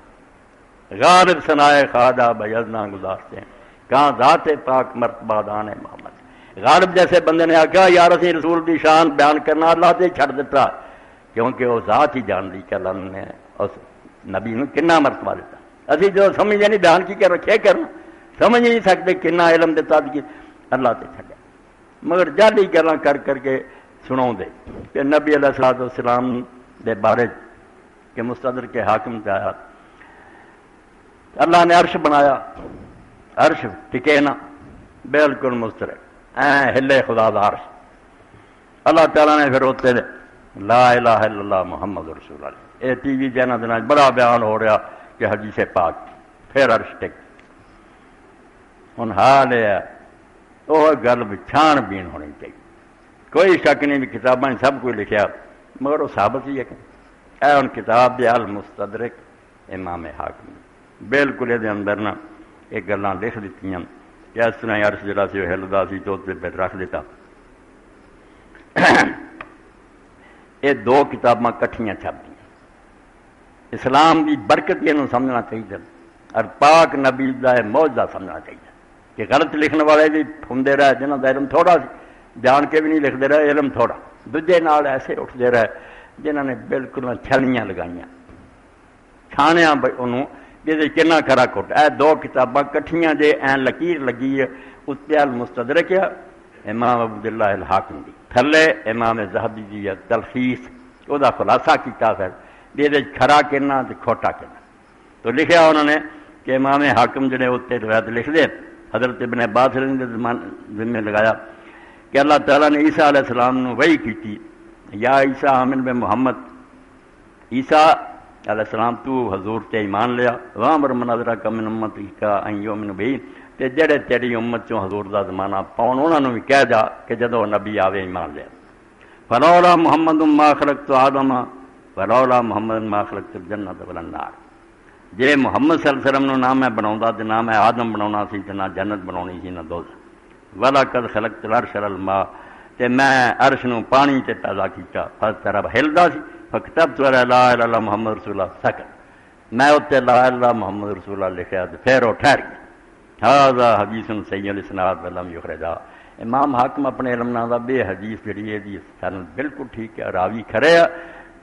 غالب ثنائے خواجہ بیضنا گزارتے ہیں کہاں ذات پاک مرتبہ دان محمد۔ غالب جیسے بندے نے آخیا یار اسی رسول دی شان بیان کرنا اللہ سے چھڑ دیتا، کیونکہ وہ ذات ہی جان دی کہ اللہ نے اس نبی نے کنا مرتبہ دیتا۔ اسی جو سمجھے نہیں بیان کی کہ رکھے کرنا سمجھ نہیں سکتے کنا علم دیتا کہ اللہ سے چھڑیا، مگر جالی گلاں کر کر کے سناؤ دے کہ نبی علیہ السلام دے بارے کہ مستدرک کے حاکم سے آیا اللہ نے عرش بنایا، عرش ٹکے نا بالکل مسترک ہلے خدا دا عرش۔ اللہ تعالیٰ نے پھر ہوتے دے لا الہ الا اللہ محمد رسول اللہ، اے ٹی وی چینل دن بڑا بیان ہو رہا کہ حدیث پاک پھر عرش ٹک۔ ہن حال ہے وہ گل چھان بین ہونی چاہیے، کوئی شک نہیں بھی کتابیں سب کوئی لکھیا مگر وہ ثابت ہی ہے کہ اے ان کتاب دے المستدرک امام حاکم بالکل یہ اندر نا یہ گلاں لکھ دیتی ہیں کہ اس طرح عرش جڑا سی وہ ہلدا سی تو پہ رکھ دیتا۔ یہ دو کتاباں کٹھیاں چھپ دی، اسلام کی برکت یہ سمجھنا چاہیے اور پاک نبی کا معجزہ سمجھنا چاہیے کہ غلط لکھنے والے بھی ہوں رہے جنہوں کا علم تھوڑا سی جان کے بھی نہیں لکھتے رہے، علم تھوڑا دوجے نال ایسے اٹھتے رہے جنہوں نے بالکل چھلیاں لگائیاں چھانیا انہوں یہ کنا کھرا کھوٹ۔ اے دو کتاباں کٹھیاں جے این لکیر لگی ہے اتنے المستدرک ہے امام عبداللہ الحاکم دی، تھلے امام ذہبی دی ہے تلخیص وہ دا خلاصہ کیتا پھر یہ کھرا کنا تے کھوٹا کنا۔ تو لکھیا انہوں نے کہ امام حاکم جڑے اتنے روایت لکھ دے حضرت ابن عباس نے ذمہ لگایا کہ اللہ تعالیٰ نے عیسیٰ علیہ السلام نے وحی کی یا عیسیٰ آمن بے محمد، عیسیٰ علیہ السلام تو حضور تے ایمان لیا وامر مناظرہ کا من امت کا ان یؤمن بھی تے جڑے تیری امت چوں حضور دا زمانہ پاؤن انہوں نے بھی کہہ جا کہ جدو نبی آوے ایمان لیا۔ فلولا محمد ما خلقت آدم فلولا محمد ما خلقت الجنت والنار، جے محمد صلی اللہ علیہ وسلم نو نہ میں بناوندا تے نہ میں آدم بناونا سی تے نہ جنت بناونی سی نہ دوزخ۔ وَلَقَدْ خَلَقْتُ الْعَرْشَ عَلَى الْمَاءِ تے میں عرش نو پانی تے پیدا کیتا فَتَرَبَ ہلدا سی فَكْتَبْتُ عَلَى لَا إِلَهَ إِلَّا اللَّهُ محمد رسول اللہ سکت، میں اتنے لا الہ الا محمد رسول اللہ لکھیا تے پھر وہ ٹھہر گیا۔ هذا حدیث صحیح الاسناد ولم یخرجہ، امام حاکم اپنے علم نال دا بے حدیث جڑی ہے دی سند بالکل ٹھیک ہے، راوی کھڑے ہے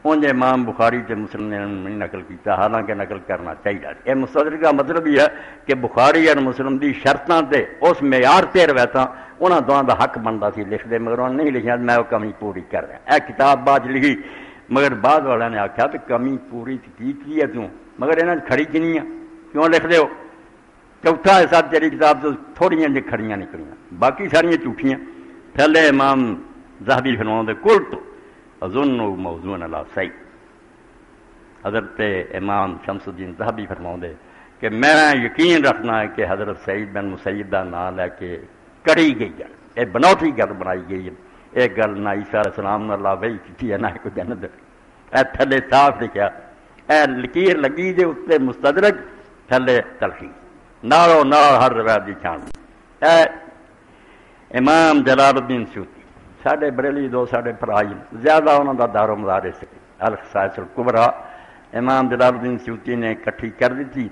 انج امام بخاری تے مسلم نے نہیں نقل کیتا، حالانکہ نقل کرنا چاہیے۔ یہ مستدرک کا مطلب یہ ہے کہ بخاری اور مسلم دی شرطاں تے اس معیار تے روایتاں انہاں دونوں دا حق بنتا سی لکھ دے، مگر انہوں نے نہیں لکھیا میں وہ کمی پوری کر رہا۔ اے کتاب بعد لکھی مگر بعد والے نے آخیا کہ کمی پوری کی ہے کیوں، مگر انہاں کھڑی کی نہیں ہے کیوں لکھ دے ہو؟ چوتھا حصہ تیری کتاب تو تھوڑیاں جی کھڑیاں نکلیاں باقی ساریاں جھوٹیاں۔ تھلے امام ذہبی فرماؤں دے کل تو اظن موضوع لا صحیح، حضرت امام شمس الدین ذہبی فرماؤں دے کہ میں یقین رکھنا ہے کہ حضرت سعید بن مسیب کا نام لے کے کری گئی ہے، یہ بنوٹی گل بنائی گئی ہے، یہ گل نہ عیسیٰ علیہ السلام نے اللہ وحی کی ہے نہ کوئی جنت۔ اے تھلے صاف لکھا اے لکیر لگی دے اتنے مستدرک تھلے تلخیص نالو نال ہر روایت دی چھان۔ اے امام جلال الدین سیوطی ساڈے بریلی دو ساڈے پرائی زیادہ انہوں دا دار و مدار سے الخصائص الکبریٰ امام جلال الدین سیوطی نے اکٹھی کر دی تھی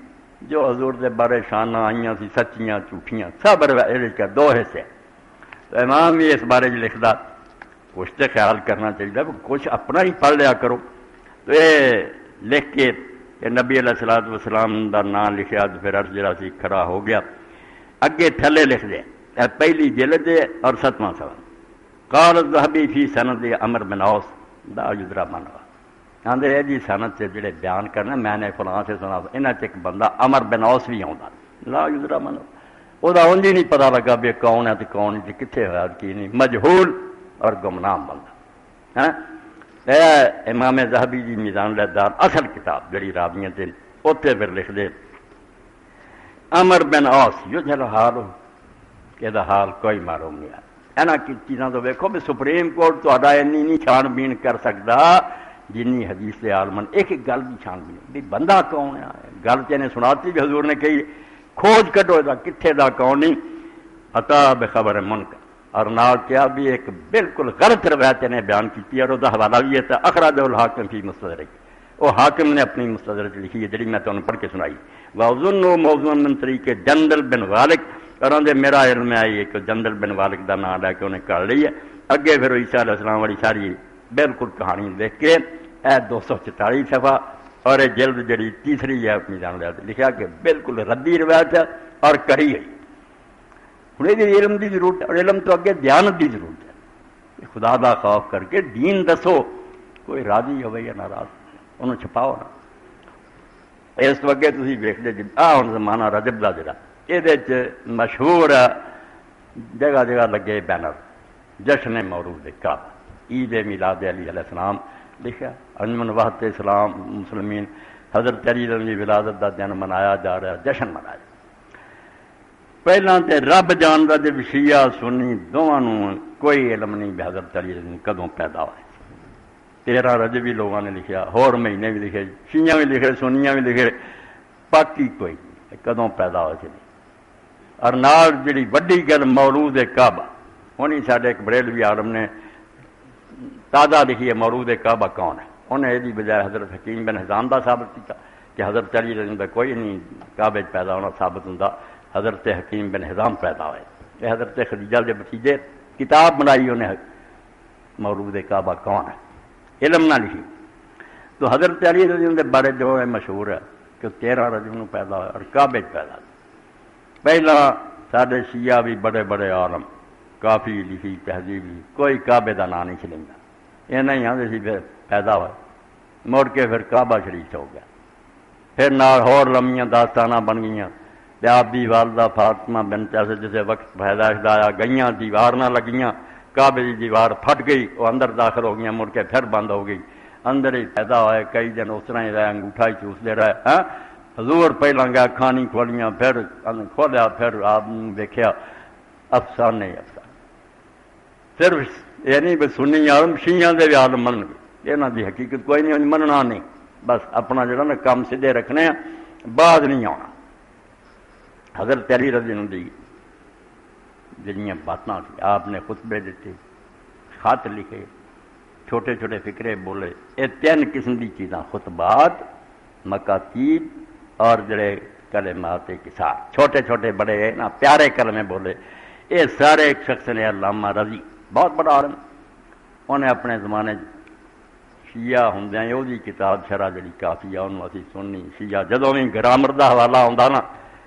جو حضور دے بارے شانہ آئیاں سی سچیاں جھوٹیاں سب روایت دو حصے۔ تو امام بھی اس بارے لکھدا کچھ تو خیال کرنا چاہیے، کچھ اپنا ہی پڑھ لیا کرو۔ تو یہ لکھ کے کہ نبی علیہ الصلوۃ والسلام دا نام لکھیا تو پھر عرض جڑا سی کھڑا ہو گیا۔ اگے تھلے لکھ دے پہلی جلد اور 7واں سوال، قال الذهبي فی سند عمر بن عوف لا یدرا من ہوا، آندے جی سند سے جڑے بیان کرنا میں نے فلاں سے سنا، انہاں چ ایک بندہ عمر بن عوف بھی آوندا لا یدرا من ہوا، وہ اونج ہی نہیں پتا لگا بھی کون ہے تو کون نہیں، کتنے ہوا کی نہیں، مجہول اور گمنام بندہ ہے۔ امام ذہبی جی میزان الاعتدال اصل کتاب جڑی راویاں تے اوتے پھر لکھ دے عمر بن عوف یجہل حال کہ دا حال کوئی معلوم نہیں ہے۔ اینا کی چیزاں تو ویکھو بھی سپریم کورٹ تہاڈا اینی نہیں چھان بین کر سکدا جنی حدیث دے عالمن ایک ایک گل بھی چھان بین بھی بندہ کون ہے، گل تے نے سناتی بھی حضور نے کہی کھوج کڈو دا کتھے دا کون نہیں، عطا بخبر منکر، اور نال کیا بھی ایک بالکل غلط روایت نے بیان کی اور وہ حوالہ بھی ہے اخراجہ الحاکم فی مستدرک، وہ حاکم نے اپنی مستدرک لکھی ہے جڑی میں تمہیں پڑھ کے سنائی، وَأَظُنُّ موضوع من طریق جندل بن والک، اور اندر میرا علم میں آئی ہے کہ جندل بن والک دا نام لے کے انہیں کر لی ہے۔ اگے پھر عیسیٰ علیہ السلام والی ساری بالکل کہانی دیکھ کے 244 صفحہ اور جلد جڑی تیسری ہے اپنی جان لکھا کہ بالکل ردی روایت ہے اور کری ہے۔ ہوں یہ علم کی ضرورت ہے اور علم تو اگے دیانت کی ضرورت ہے، خدا دا خوف کر کے دین دسو، کوئی راضی ہوئے یا ناراض انہوں چھپاؤ نا۔ اس تو اگے تھی ویکھتے جی ہوں زمانہ رجب کا جڑا یہ مشہور جگہ جگہ لگے بینر جشن مولود کعبہ، عید میلاد علی علیہ السلام لکھا، انجمن وحدت اسلام مسلمین حضرت علی کی ولادت کا دن منایا جا رہا، جشن منایا۔ پہلاں تے رب جاندا جے شیعہ سنی دونوں کوئی علم نہیں بھی حضرت علی کدوں پیدا ہوئے۔ 13 رجبی لوگوں نے لکھیا، ہور مہینے بھی لکھے، شیعہ بھی لکھے، سنیاں بھی لکھے، باقی کوئی نہیں کدوں پیدا ہوئے چلی۔ اور نال جڑی وڈی گل مولود کعبہ، انہیں ساڈے ایک بریلوی عالم نے تازہ لکھی ہے مولود کعبہ کون ہے، انہیں یہ بجائے حضرت حکیم بن حزام کا ثابت کیا کہ حضرت علی کا کوئی نہیں کعبے پیدا ہونا ثابت ہوں، حضرت حکیم بن حزام پیدا ہوئے، کہ حضرت خدیجہ کے بتیجے کتاب بنائی انہیں مولود کعبہ کون ہے، علم نہ لکھی۔ تو حضرت علی کے بارے جو ہے مشہور ہے کہ 13 رجب نو پیدا ہوئے اور کعبے پیدا ہوئے۔ پہلا سارے شیعہ بھی بڑے بڑے عالم کافی لکھی تہذیب لی، کوئی کعبے کا نام نہیں چلتا، یہ نہیں آتے سی پھر پیدا ہوئے، مڑ کے پھر کعبہ شریف ہو گیا، پھر نال ہور لمیاں داستانہ بن گئیاں، آپ دی والدہ فاطمہ بنت اسد جسے وقت پیدائش آیا گئیاں دیوار نہ لگیاں، کعبے کی دیوار پھٹ گئی، وہ اندر داخل ہو گئی، مڑ کے پھر بند ہو گئی، اندر ہی پیدا ہوئے، کئی دن اس طرح ہی رہے، انگوٹھا ہی چوستے رہے۔ ہاں حضور پہلا گیا کھانی کھولیاں، پھر کھولیا، پھر آپ نے دیکھا افسانے افسانے، صرف یہ نہیں بھی سنی عالم شیعہ دے بھی عالم من گئے، یہاں دی حقیقت کوئی نہیں، مننا نہیں، بس اپنا جڑا نا کام سیدھے رکھنے بعد نہیں آنا۔ حضرت علی رضی اللہ عنہ دی جڑیاں باتاں آپ نے خطبے دیتے، خط لکھے، چھوٹے چھوٹے فکرے بولے، یہ 3 قسم کی چیزاں، خطبات، مکاتیب اور جڑے کلمات کسار، چھوٹے چھوٹے بڑے نا پیارے کلمے بولے، یہ سارے ایک شخص نے علامہ رضی بہت بڑا عالم، انہیں اپنے زمانے شیعہ ہوندیاں وہ دی کتاب شرح جڑی کافی ہے انہوں اسی سننی شیعہ جدوں بھی گرامر دا حوالہ آندا نا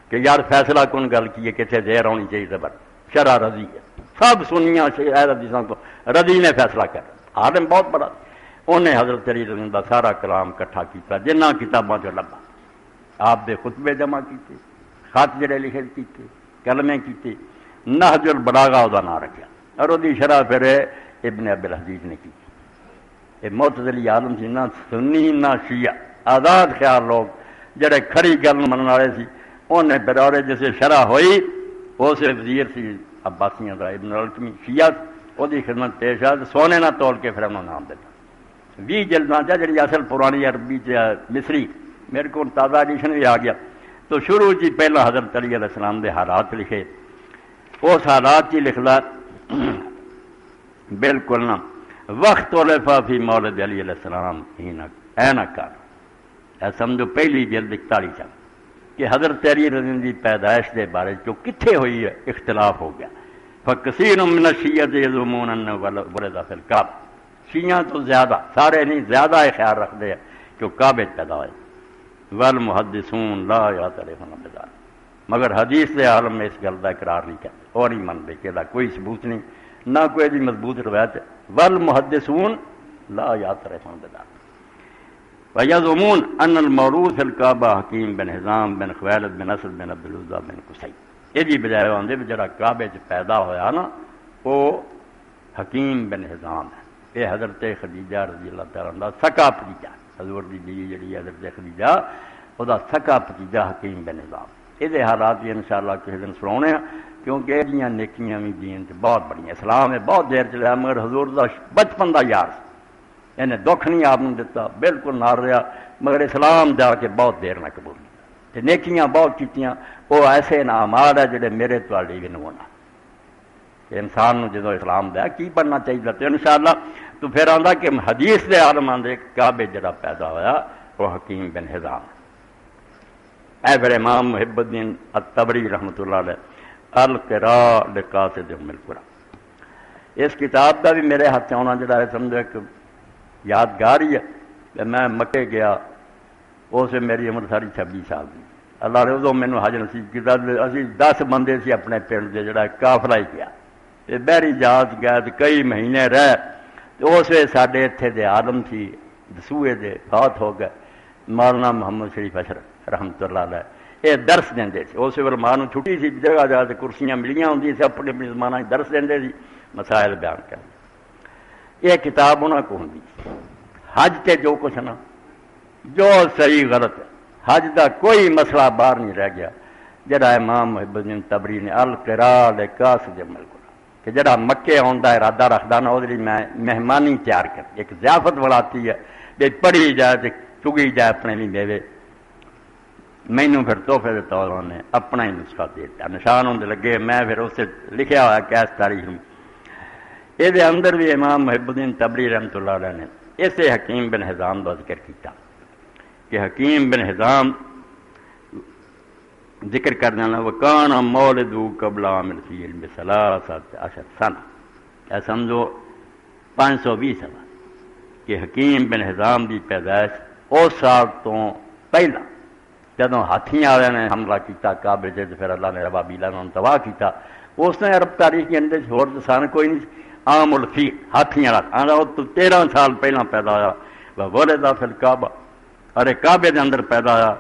کہ یار فیصلہ کون گل کی ہے کتنے دیر ہونی چاہیے زبر شرح رضی ہے، سب سنیاں شیعہ حدیثاں تو رضی نے فیصلہ کر، عالم بہت بڑا، انہیں حضرت علی رضی اللہ سارا کلام کٹھا کیتا جنہ کتاباں چ لبا، آپ دے خطبے جمع کیتے، خط جڑے لکھے کیتے، کلمے کیتے، نہج البلاغہ دا نام رکھا، اور وہ شرح پھر ابن عبد الحدیث نے کی۔ یہ معتزلی عالم سی، نہ سنی نہ شیعہ، آزاد خیال لوگ جڑے کھڑی گل منن والے سی، انہیں پھر اور جسے شرح ہوئی اس وزیر سی عباسیاں دا ابن القمی شیعہ، وہ خدمت پیش آ سونے نہ تول کے پھر انہوں نے نام دیتا 20 جلداں جڑی اصل پرانی عربی مصری، میرے کو تازہ ایڈیشن بھی آ گیا، تو شروع جی پہلا حضرت علی علیہ السلام دے حالات لکھے، اس حالات ہی لکھلا بالکل نہ وقت علیفہ فی مولد علی علیہ السلام ہی نہ اے نہ کر، اے سمجھو پہلی جلد 41 چل کہ حضرت علی رضی اللہ عنہ دی پیدائش دے بارے جو کتھے ہوئی ہے اختلاف ہو گیا، فکثیر من الشیعۃ یزعمون انہ ولد فی الکعبہ، شیعہ تو زیادہ، سارے نہیں زیادہ خیال رکھتے ہیں کہ وہ کعبے پیدا ہوئے، والمحدثون لا یعترفون بذلک، مگر حدیث کے عالم میں اس گل کا اقرار نہیں کرتے اور نہیں منتے کہ کوئی ثبوت نہیں، نہ کوئی بھی مضبوط روایت ہے، والمحدثون لا یعترفون بذلک ویزعمون ان المولود فی الکعبہ حکیم بن حزام بن خویلد بن اسد بن عبد العزیٰ بن قصی، یہ بھی بجائے آدھے بھی جڑا کعبے پیدا ہویا نا وہ حکیم بن حزام ہے، یہ حضرت خدیجہ رضی اللہ تعالیٰ عنہ سکا بھتیجا، حضور دی بیوی جڑی حضرت خدیجہ وہ سکا بھتیجا حکیم بن حزام، یہ حالات بھی انشاءاللہ کسی دن سنانے ہیں، کیونکہ یہ نیکیاں بھی دین بہت بڑی، اسلام ہے بہت دیر چلیا، مگر حضور دا بچپن دا یار سی، انہیں دکھ نہیں آپ نے دیتا، بالکل نار رہا، مگر اسلام جا کے بہت دیر نہ قبول کیا، نیکیاں بہت کیتیاں، وہ ایسے نامال ہے جڑے میرے تواڈے بھی نمونہ، انسان نو جدو اسلام دیا کی بننا چاہیے، تو انشاءاللہ تو پھر آندا کہ حدیث دے عالم آندے کعبے جڑا پیدا ہویا وہ حکیم بن حزام، اے پھر امام محب الدین الطبری رحمۃ اللہ علیہ القراء لقاصد ام القرآن، اس کتاب کا بھی میرے ہاتھ آنا جڑا ہے سمجھو کہ یادگار ہی ہے کہ میں مکے گیا، اس میری عمر ساری 26 سال کی، اللہ نے ادو مینو حج نصیب کیا، اسی 10 بندے سی اپنے پنڈ کے جڑا قافلہ ہی گیا، بحری جہاز گیا کئی مہینے رہ، اس ویلے ساڈے اتنے دے عالم سی دسوئے دے فوت ہو گئے، مولانا محمد شریف اشرف رحمۃ اللہ علیہ، یہ درس دے سی، اس ویلے ماں نوں چھٹی سی، جگہ جگہ سے کرسیاں ملیاں ہوندی سی، اپنے اپنی زمانہ درس دے سی، مسائل بیان کرتے، یہ کتاب انہوں کو ہوندی حج تے جو کچھ نا جو صحیح غلط ہے، حج دا کوئی مسئلہ باہر نہیں رہ گیا، جڑا امام محب الدین طبری نے القراء لقاصد ام القرآن کہ جڑا مکے آن کا ارادہ رکھدا نا، وہ میں مہمانی تیار کر ایک ضیافت بڑھاتی ہے، بے پڑھی جائے تو چگی جائے اپنے بھی میوے، مینوں پھر تحفے کے طور نے اپنا ہی نسخہ دے دیا، نشان ہونے لگے، میں پھر اسے لکھیا ہوا کیس تاریخ میں، یہ اندر بھی امام محب الدین طبری رحمۃ اللہ علیہ نے اسے حکیم بن حزام کا ذکر کیا کہ حکیم بن حزام ذکر کر دینا وکان مولدو قبل عام الفیل بثلاثۃ عشر سنہ، یا سمجھو 520 سال کہ حکیم بن حزام کی پیدائش اس سال تو پہلا جدوں ہاتھی والے نے حملہ کیا کعبے سے، پھر اللہ نے ابابیلاں نوں تباہ کیا، اس نے عرب تاریخ کے اندر ہور سان کوئی نہیں، عام الفیل ہاتھی والا وہ تو 13 سال پہلا پیدا ہوا، ولد فی الکعبہ، ارے کعبے کے اندر پیدا ہوا،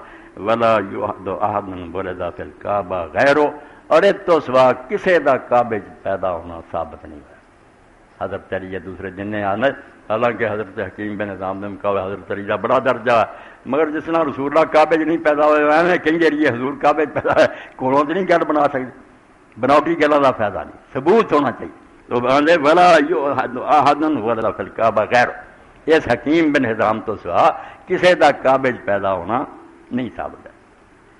ولا یعد احد ولد فی الکعبہ غیرو، اور اس تو سوا کسی دا کعبے پیدا ہونا ثابت نہیں ہوا، حضرت علی یا دوسرے جن نے آنا، حالانکہ حضرت حکیم بن حزام نے کہا حضرت علی کا بڑا درجہ ہے، مگر جس طرح رسول اللہ کعبے نہیں پیدا ہوئے میں کہیں گے حضور کعبے پیدا ہے، کولوں تو نہیں گل بنا سکتے، بناوٹی گلوں کا فائدہ نہیں، ثبوت ہونا چاہیے، تو ولا یعد احد ولد فی الکعبہ غیرو، اس حکیم بن حزام تو سوا کسی دا کعبے پیدا ہونا نہیں ثابت ہے۔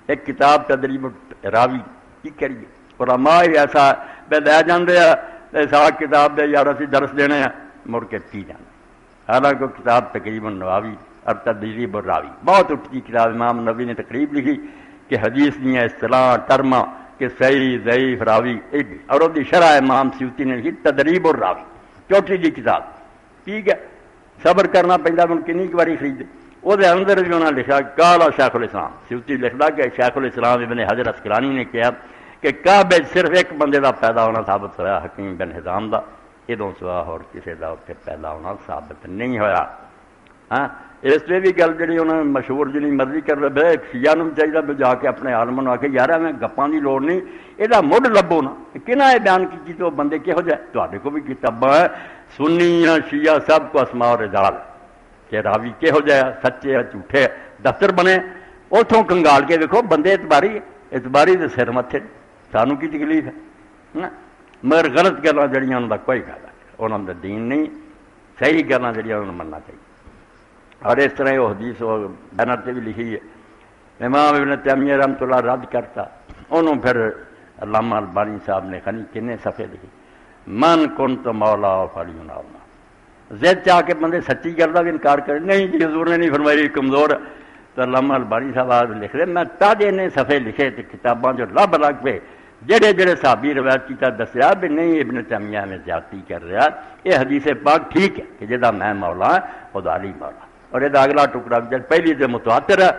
ایک کتاب تدریب راوی کی کریے، علماء ایسا بے لے جاندے ایسا کتاب دے یار اسی درس دینے ہیں مڑ کے پی جانا، حالانکہ کتاب تقریباً نواوی اور تدریب الراوی بہت اٹھتی کتاب، امام نبی نے تقریب لکھی کہ حدیث دیا اصطلاح ٹرما کہ صحیح ضعیف راوی، اور وہ شرح امام سیوطی نے لکھی تدریب الراوی، چوٹی جی کتاب، ٹھیک ہے صبر کرنا پہنتا، میں کنی باری خریدے، وہ اندر بھی انہوں نے لکھا کالا شیخ الاسلام سیوطی لکھتا کہ شیخ الاسلام ابن حجر عسقلانی نے کہا کہ کعبے صرف ایک بندے کا پیدا ہونا ثابت ہوا حکیم بن حزام کا، ادوں سوا اور کسی کا اتنے پیدا ہونا ثابت نہیں ہوا۔ ہاں اس لیے بھی گل جی انہوں نے مشہور جی مرضی کر رہے شیعہ نوں چاہیے بھی جا کے اپنے عالم نوں آ کے یار میں گپاں کی لوڑ نہیں، یہ مڈ لبو نا کنہ یہ بیان کی تو بندے کہہو جائے، تے کو بھی کتاباں ہے سنی یا شیعہ سب کو اسماء و رجال کہ راوی کہہو جائے سچے جھوٹے دفتر بنے، اتوں کنگال کے دیکھو بندے اعتباری دے سر متھے، سانوں کی تکلیف ہے، مگر غلط گلاں جڑیاں انہوں کا کوئی فائدہ نہیں، انہوں کا دین نہیں، صحیح گلاں جڑیاں انہوں مننا چاہیے۔ اور اس طرح وہ حدیث بینر سے بھی لکھی ہے، امام ابن تیمیہ رحمۃ اللہ رد کرتا، انہوں پھر علامہ البانی صاحب نے خنی کنے صفحے لکھی، من کن تو مولا فالی ناؤنا، زد چاہ کے بندے سچی گل کا بھی انکار کرے، نہیں جی حضور نے نہیں فرمائی کمزور، تو علامہ البانی صاحب لکھ رہے میں تاج نے صفحے لکھے تو کتاباں جو لب لگ پہ جڑے جڑے صحابی روایت کیتا دسیا بھی نہیں ابن تیمیہ میں زیادتی کر رہا، یہ حدیث پاک ٹھیک ہے کہ جدا میں مولا ہاں خدا علی مولا، اور یہ اگلا ٹکڑا پہلی سے متواتر ہے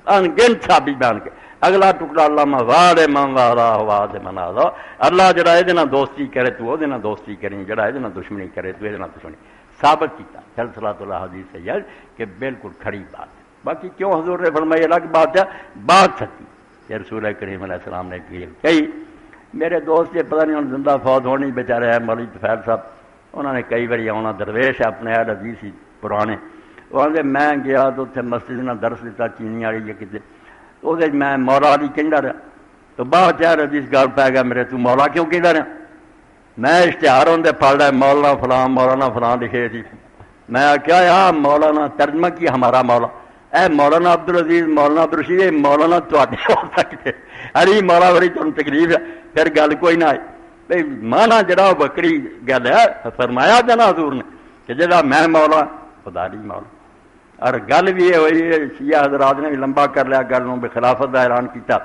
ان گن صحابی بیان کے، اگلا ٹکڑا علامہ واد من والا واد من آلا، اللہ جڑا یہ دوستی کرے تو وہ دوستی کریں، جڑا یہ دشمنی کرے تو یہ دشمنی، ثابت کیتا سلسلۃ الحدیث سید کہ بالکل کھڑی بات ہے۔ باقی کیوں حضور نے فرمائی الگ بات ہے، بات سچی کہ رسول کریم علیہ السلام نے کئی میرے دوست یہ پتہ نہیں ہوں زندہ فوت ہونی بیچارے ہیں مولوی طفیل صاحب، انہوں نے کئی باری آنا درویش اپنے اہل حدیث سی پرانے، وہ آدھے میں گیا تو اتنے مسجد نے درس دیتا چینی والی یا کسی، وہ میں مولا علی کہہ رہا تو بعد چاہ حدیث گل پی گیا میرے تو مولا کیوں کہہ رہا، میں اشتہار ہوندے پڑھ رہا مولانا فلاں مولانا فلاں لکھے تھی، میں کیا ہاں مولانا ترجمہ کی ہمارا مولا، اے مولانا عبدالعزیز مولانا عبدالرشید مولانا تے ہو سکتے اری مولا بڑی تم تکلیف ہے، پھر گل کوئی نہ آئی بھائی مانا جڑا بکری گل ہے فرمایا جنا حضور نے کہ جڑا میں مولا خدا نہیں مولا، اور گل بھی یہ ہوئی شیعہ حضرات نے بھی لمبا کر لیا گل بھی خلافت کا اعلان کیتا،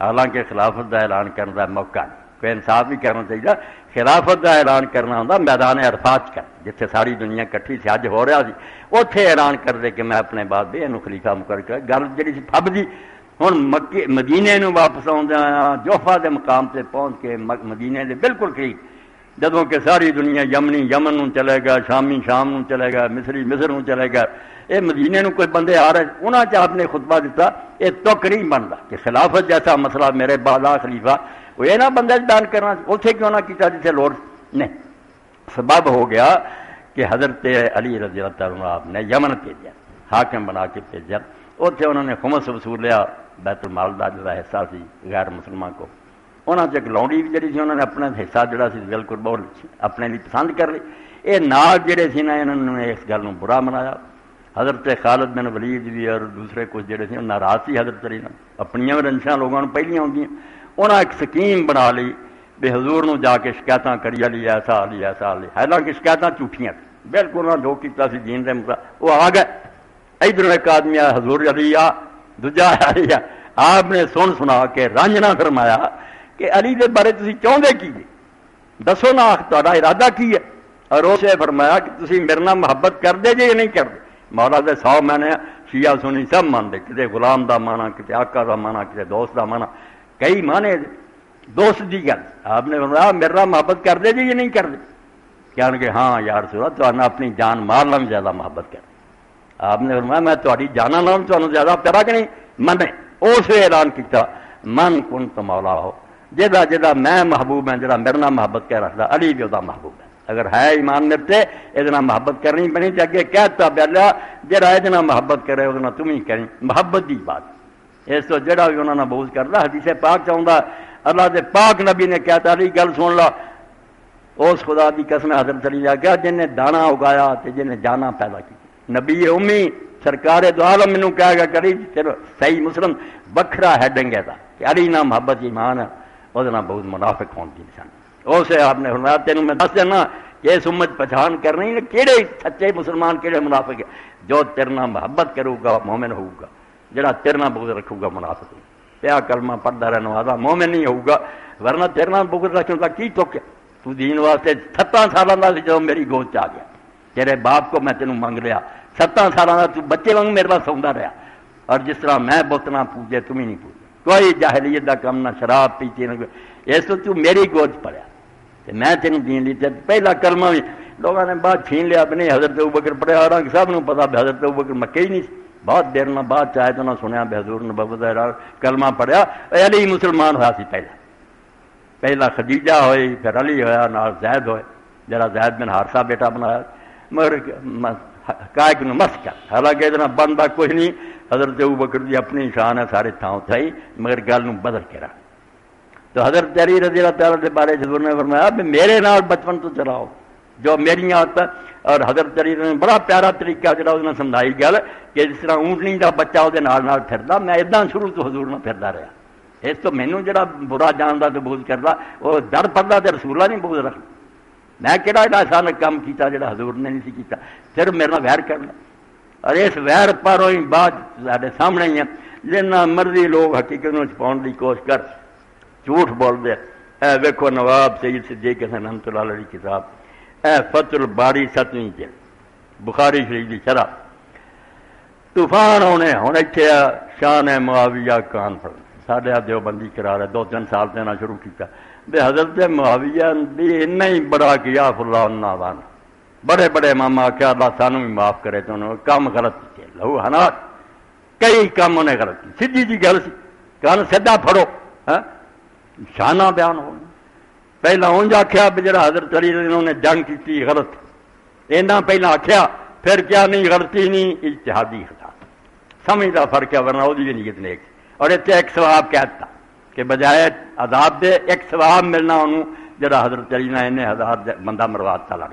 حالانکہ خلافت کا اعلان کرنے کا موقع نہیں، کوئی انصاف بھی کرنا چاہیے، خلافت کا اعلان کرنا ہوتا میدان عرفات کر جتنے ساری دنیا کٹھی سی اج ہو رہا سی اتنے اعلان کر دے کہ میں اپنے بعد بھی یہ خلیفہ مقرر کر، گل جی پب دی ہوں مدینے نو واپس آ جوفا کے مقام سے پہنچ کے مدینے کے بالکل قریب جدوں کہ ساری دنیا یمنی یمن نو چلے گا، شامی شام نو چلے گا، مصری مصر نو چلے گا، یہ مدینے نو کوئی بندے آ رہے انہوں نے آپ نے خطبہ دیتا یہ تک نہیں بنتا کہ خلافت جیسا مسئلہ میرے بعد خلیفہ وہ یہ نہ بندہ بیان کرنا اتنے کیوں نہ کیتا جسے لوڑ نہیں، سبب ہو گیا کہ حضرت علی رضی اللہ عنہ آپ نے یمن بھیجا، حاکم بنا کے بھیجا، اتنے انہوں نے خمس وصول لیا بیت المال کا جڑا حصہ سی غیر مسلمان کو، انہوں نے ایک لونڈی بھی جڑی سی انہوں نے اپنا حصہ جڑا سی بالکل بہت اپنے لیے پسند کر لی، یہ نال جڑے سی نا انہوں نے اس گل برا منایا، حضرت خالد بن ولید بھی اور دوسرے کچھ جڑے سی ناراض سی حضرت علی اپنی رنجشاں لوگوں نے پہلیاں ہوندیاں، انہوں نے ایک سکیم بنا لی بے حضور نو جا کے شکایتاں کری علی ایسا علی ایسا علی، حالانکہ شکایتاں جھوٹیاں بالکل انہوں نے جو کیتا سی دین دے مطابق وہ آ گئے، ادھر ایک آدمی آیا حضور علی آ دوجا علی آ، آپ نے سنا کے رنجنا فرمایا کہ علی دے بارے تسی چاہتے کی جی دسو نا تہاڈا ارادہ کی ہے، اور اسے فرمایا کہ تسی میرے نال محبت کردے جے یا نہیں کردے، مولا دے 100 معنی شیعہ سنی سب مانتے، کسی غلام دا مانا کسی آقا دا مانا کسی دوست دا مانا، کئی مانے دوست دی گل، آپ نے فرمایا میرے نال محبت کردے جے یا نہیں کردے، کہنے کہ ہاں یا رسول اللہ تہاڈے اپنی جان مال نال زیادہ محبت کر، آپ نے فرمایا میں تہاڈی جاناں نال تہانوں زیادہ پیارا کہ نہیں منے، اس اعلان کیتا من کنت مولا ہو، جدا جدا میں محبوب ہے جڑا میرے نال محبت کر رکھدا علی بھی وہ محبوب ہے، اگر ہے ایمان میرے تے یہ محبت کرنی پڑنی تے اگے کہتا بیلا جڑا یہ محبت کرے وہ تم ہی کریں، محبت دی بات اس تو جڑا بھی انہوں نے بغض کرتا حدیث پاک چاہتا اللہ دے پاک نبی نے کہتا علی گل سن لا اس خدا دی قسم حضرت علی نے کہا جن نے دانا اگایا تے جن نے جانا پیدا کی، نبی امی سرکار دو عالم مینوں کہے گا کری صحیح مسلم وکھرا ہیڈنگ ہے کہ علی نہ محبت ایمان ہے وہ بہت منافق ہون کی نشانی، اسے آپ نے فرمایا تینوں میں دس دینا کہ اس امت پہچان کرنی کہڑے سچے مسلمان کہڑے منافق ہے، جو تیرے نال محبت کرے گا مومن ہوگا، جڑا تیرے نال بغض رکھے گا منافق پیا کلمہ پڑھتا رہنا والا مومن نہیں ہوگا، ورنہ تیرے نال بغض رکھنے کا کی توکیا، تو دین واسطے 7 سالوں کا جب میری گود چ آ گیا، تیرے باپ کو میں تینوں منگ لیا 7 سالوں کا، تو بچے وانگ میرے پاس سوندا رہا، اور جس طرح میں بت نہ پوجے تم ہی نہیں پوجے، کوئی جاہلیت کا کم نہ شراب پیتی نہ اس تو میری گود پڑیا میں تینوں دین لی، پہلا کلمہ بھی لوگوں نے بعد چھین لیا بھی نہیں حضرت ابوبکر پڑھیا، اور سب نے پتا بھی حضرت ابوبکر مکے ہی نہیں، بہت دیر نہ بعد چاہے تو نہ سنیا بے حضور نے کلمہ پڑھیا، علی مسلمان ہوا سی پہلا خدیجہ ہوئی، پھر علی ہویا، نال زید ہوئے جرا زید بن حارثہ بیٹا بنایا، مگر کائک نو مس کر، حالانکہ اتنا بنتا کوئی نہیں، حضرت ابوبکر دی اپنی شان ہے سارے تھاؤں تھائی، مگر گل نو بدل کے رکھ، تو حضرت علی رضی اللہ تعالیٰ کے بارے حضور نے فرمایا بھی میرے نال بچپن تو چلاؤ جو میری عادت، اور حضرت علی نے بڑا پیارا طریقہ جڑا انہوں نے سمجھائی گل کہ جس طرح اونٹنی کا بچہ وہ نال پھردا، میں ادا شروع تو حضور نہ پھردا رہا، اس تو مینوں جڑا برا جاندا تو بغض کردا وہ ڈر پڑدا تے رسول اللہ نہیں بغض رکھدا، میں کہڑا ایڈا آسان کام کیتا جڑا حضور نے نہیں سی کیتا، صرف میرے نال ویر کرنا، اور اس ویر پروں ہی بعد سارے سامنے ہی ہیں جنہ مرضی لوگ حقیقت نوں چھپاؤن دی کوشش کر جھوٹ بول دے اے ویکھو نواب سید صدیق حسن رحمۃ اللہ علیہ کی کتاب اے فتح الباری 7ویں جلد بخاری شریف کی شرح طوفان ہونے ہوں اتنے شان معاویہ کانفرنس ساڈے دیوبندی کرا رہے 2-3 سال دینا شروع کیا بے حضرت معاویہ بھی اتنا ہی بڑا کیا اللہ عنہ بڑے بڑے امام آخیا اللہ سانو بھی معاف کرے تو انہوں نے کام غلط کیے لہو حنات کئی کام انہیں غلط کی سیدھی جی گل سی کان سیدھا پھڑو شانہ بیان ہو پہلا اونج آخیا بھی جڑا حضرت علی انہوں نے جنگ کی غلط اینا پہلا آخیا پھر کیا نہیں غلطی نہیں اجتہادی خطا سمجھ کا فرق ہے ورنہ وہ بھی نیت نیک اور اتنے ایک ثواب کہتا کہ بجائے عذاب دے ایک ثواب ملنا انہوں جڑا حضرت علی نے انہیں 1000 بندہ مرواتا لڑ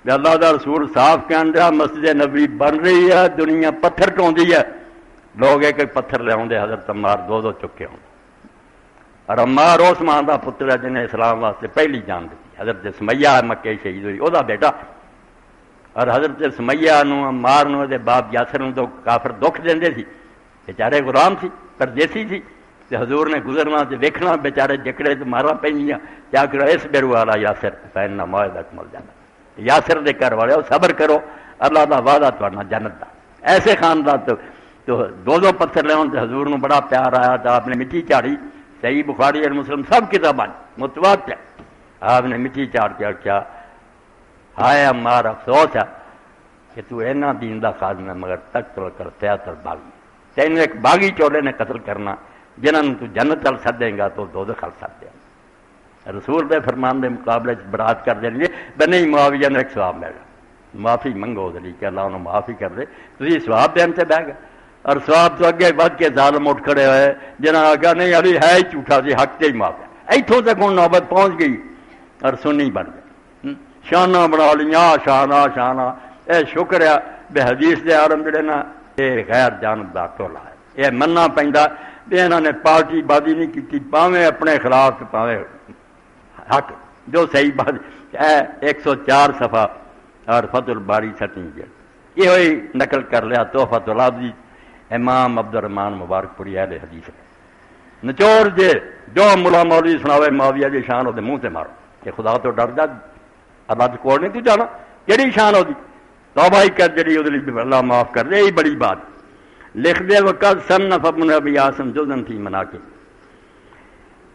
گیا اللہ دا رسول صاف کہن دیا مسجد نبوی بن رہی ہے دنیا پتھر ٹوندی ہے لوگ ایک ایک پتھر لے آتے حضرت عمار 2 چکے ہوں اور عمار اس ماں کا پتر ہے جنہیں اسلام واسطے پہلی جان دی حضرت سمیہ مکے شہید ہوئی وہ بیٹا اور حضرت سمیہ عمار دے باپ یاسر تو کافر دکھ دے سی بیچارے غلام سی پردیسی سی تے حضور نے گزرنا تے ویکھنا بیچارے جکڑے تے مارا پہ کیا کرو اس بیرو والا یاسر پہننا معاہدہ مل جانا یاسر دے گھر والے صبر کرو اللہ دا وعدہ تھوڑا جنت دا ایسے خاندان تو 2 پتھر لے تے حضور نو بڑا پیار آیا تو آپ نے مٹی چاڑی صحیح بخاری اور مسلم سب کتاباں متواتر ہے آپ نے مٹی چاڑ کے کیا ہائے عمار افسوس ہے کہ تو اینا دین دا خادم ہے مگر تقتل کر تیاتر باغی تینوں ایک باغی چولے نے قتل کرنا جنہوں تو جنت چل سدیں گا تو دوزخ چل سکتے ہیں رسول دے فرمان دے مقابلے برات کر دیں گے بنی معاویہ نے ایک ثواب ملے گا معافی منگو دلی کہ اللہ انہوں معافی کر دے تھی ثواب دین سے بہ گئے اور ثواب تو اگے بد کے ظالم اٹھ کھڑے ہوئے جنہاں آگا نہیں علی ہے ہی جھوٹا سی حق تے ہی معاف ہے ایتھوں تک ہوں نوبت پہنچ گئی اور سنی بن گئی شانہ بنا لیاں شانہ اے شکر ہے بے حدیث دے عالم جڑے نا یہ غیر جانبدار ٹولا ہے یہ مننا پیندا بھی انہوں نے پارٹی بازی نہیں کی پاویں اپنے خلاف پاویں حق جو صحیح بات 104 صفحہ اور فتح الباری 7ویں جلد یہ ہوئی نقل کر لیا تحفۃ العابدی امام عبد الرحمن مبارک پوری اہل حدیث ہے نچوڑ جے جو ملا مولوی سناوے معاویہ دی شان وہ منہ سے مارو کہ خدا تو ڈر جا اللہ تو کوڑ نہیں تو جانا کہڑی شان ہوتی توبہ ہی کر جڑی وہ اللہ معاف کر دے یہی بڑی بات لکھ دے وقت صنف ابن ابی عاصم جزن تھی منا کے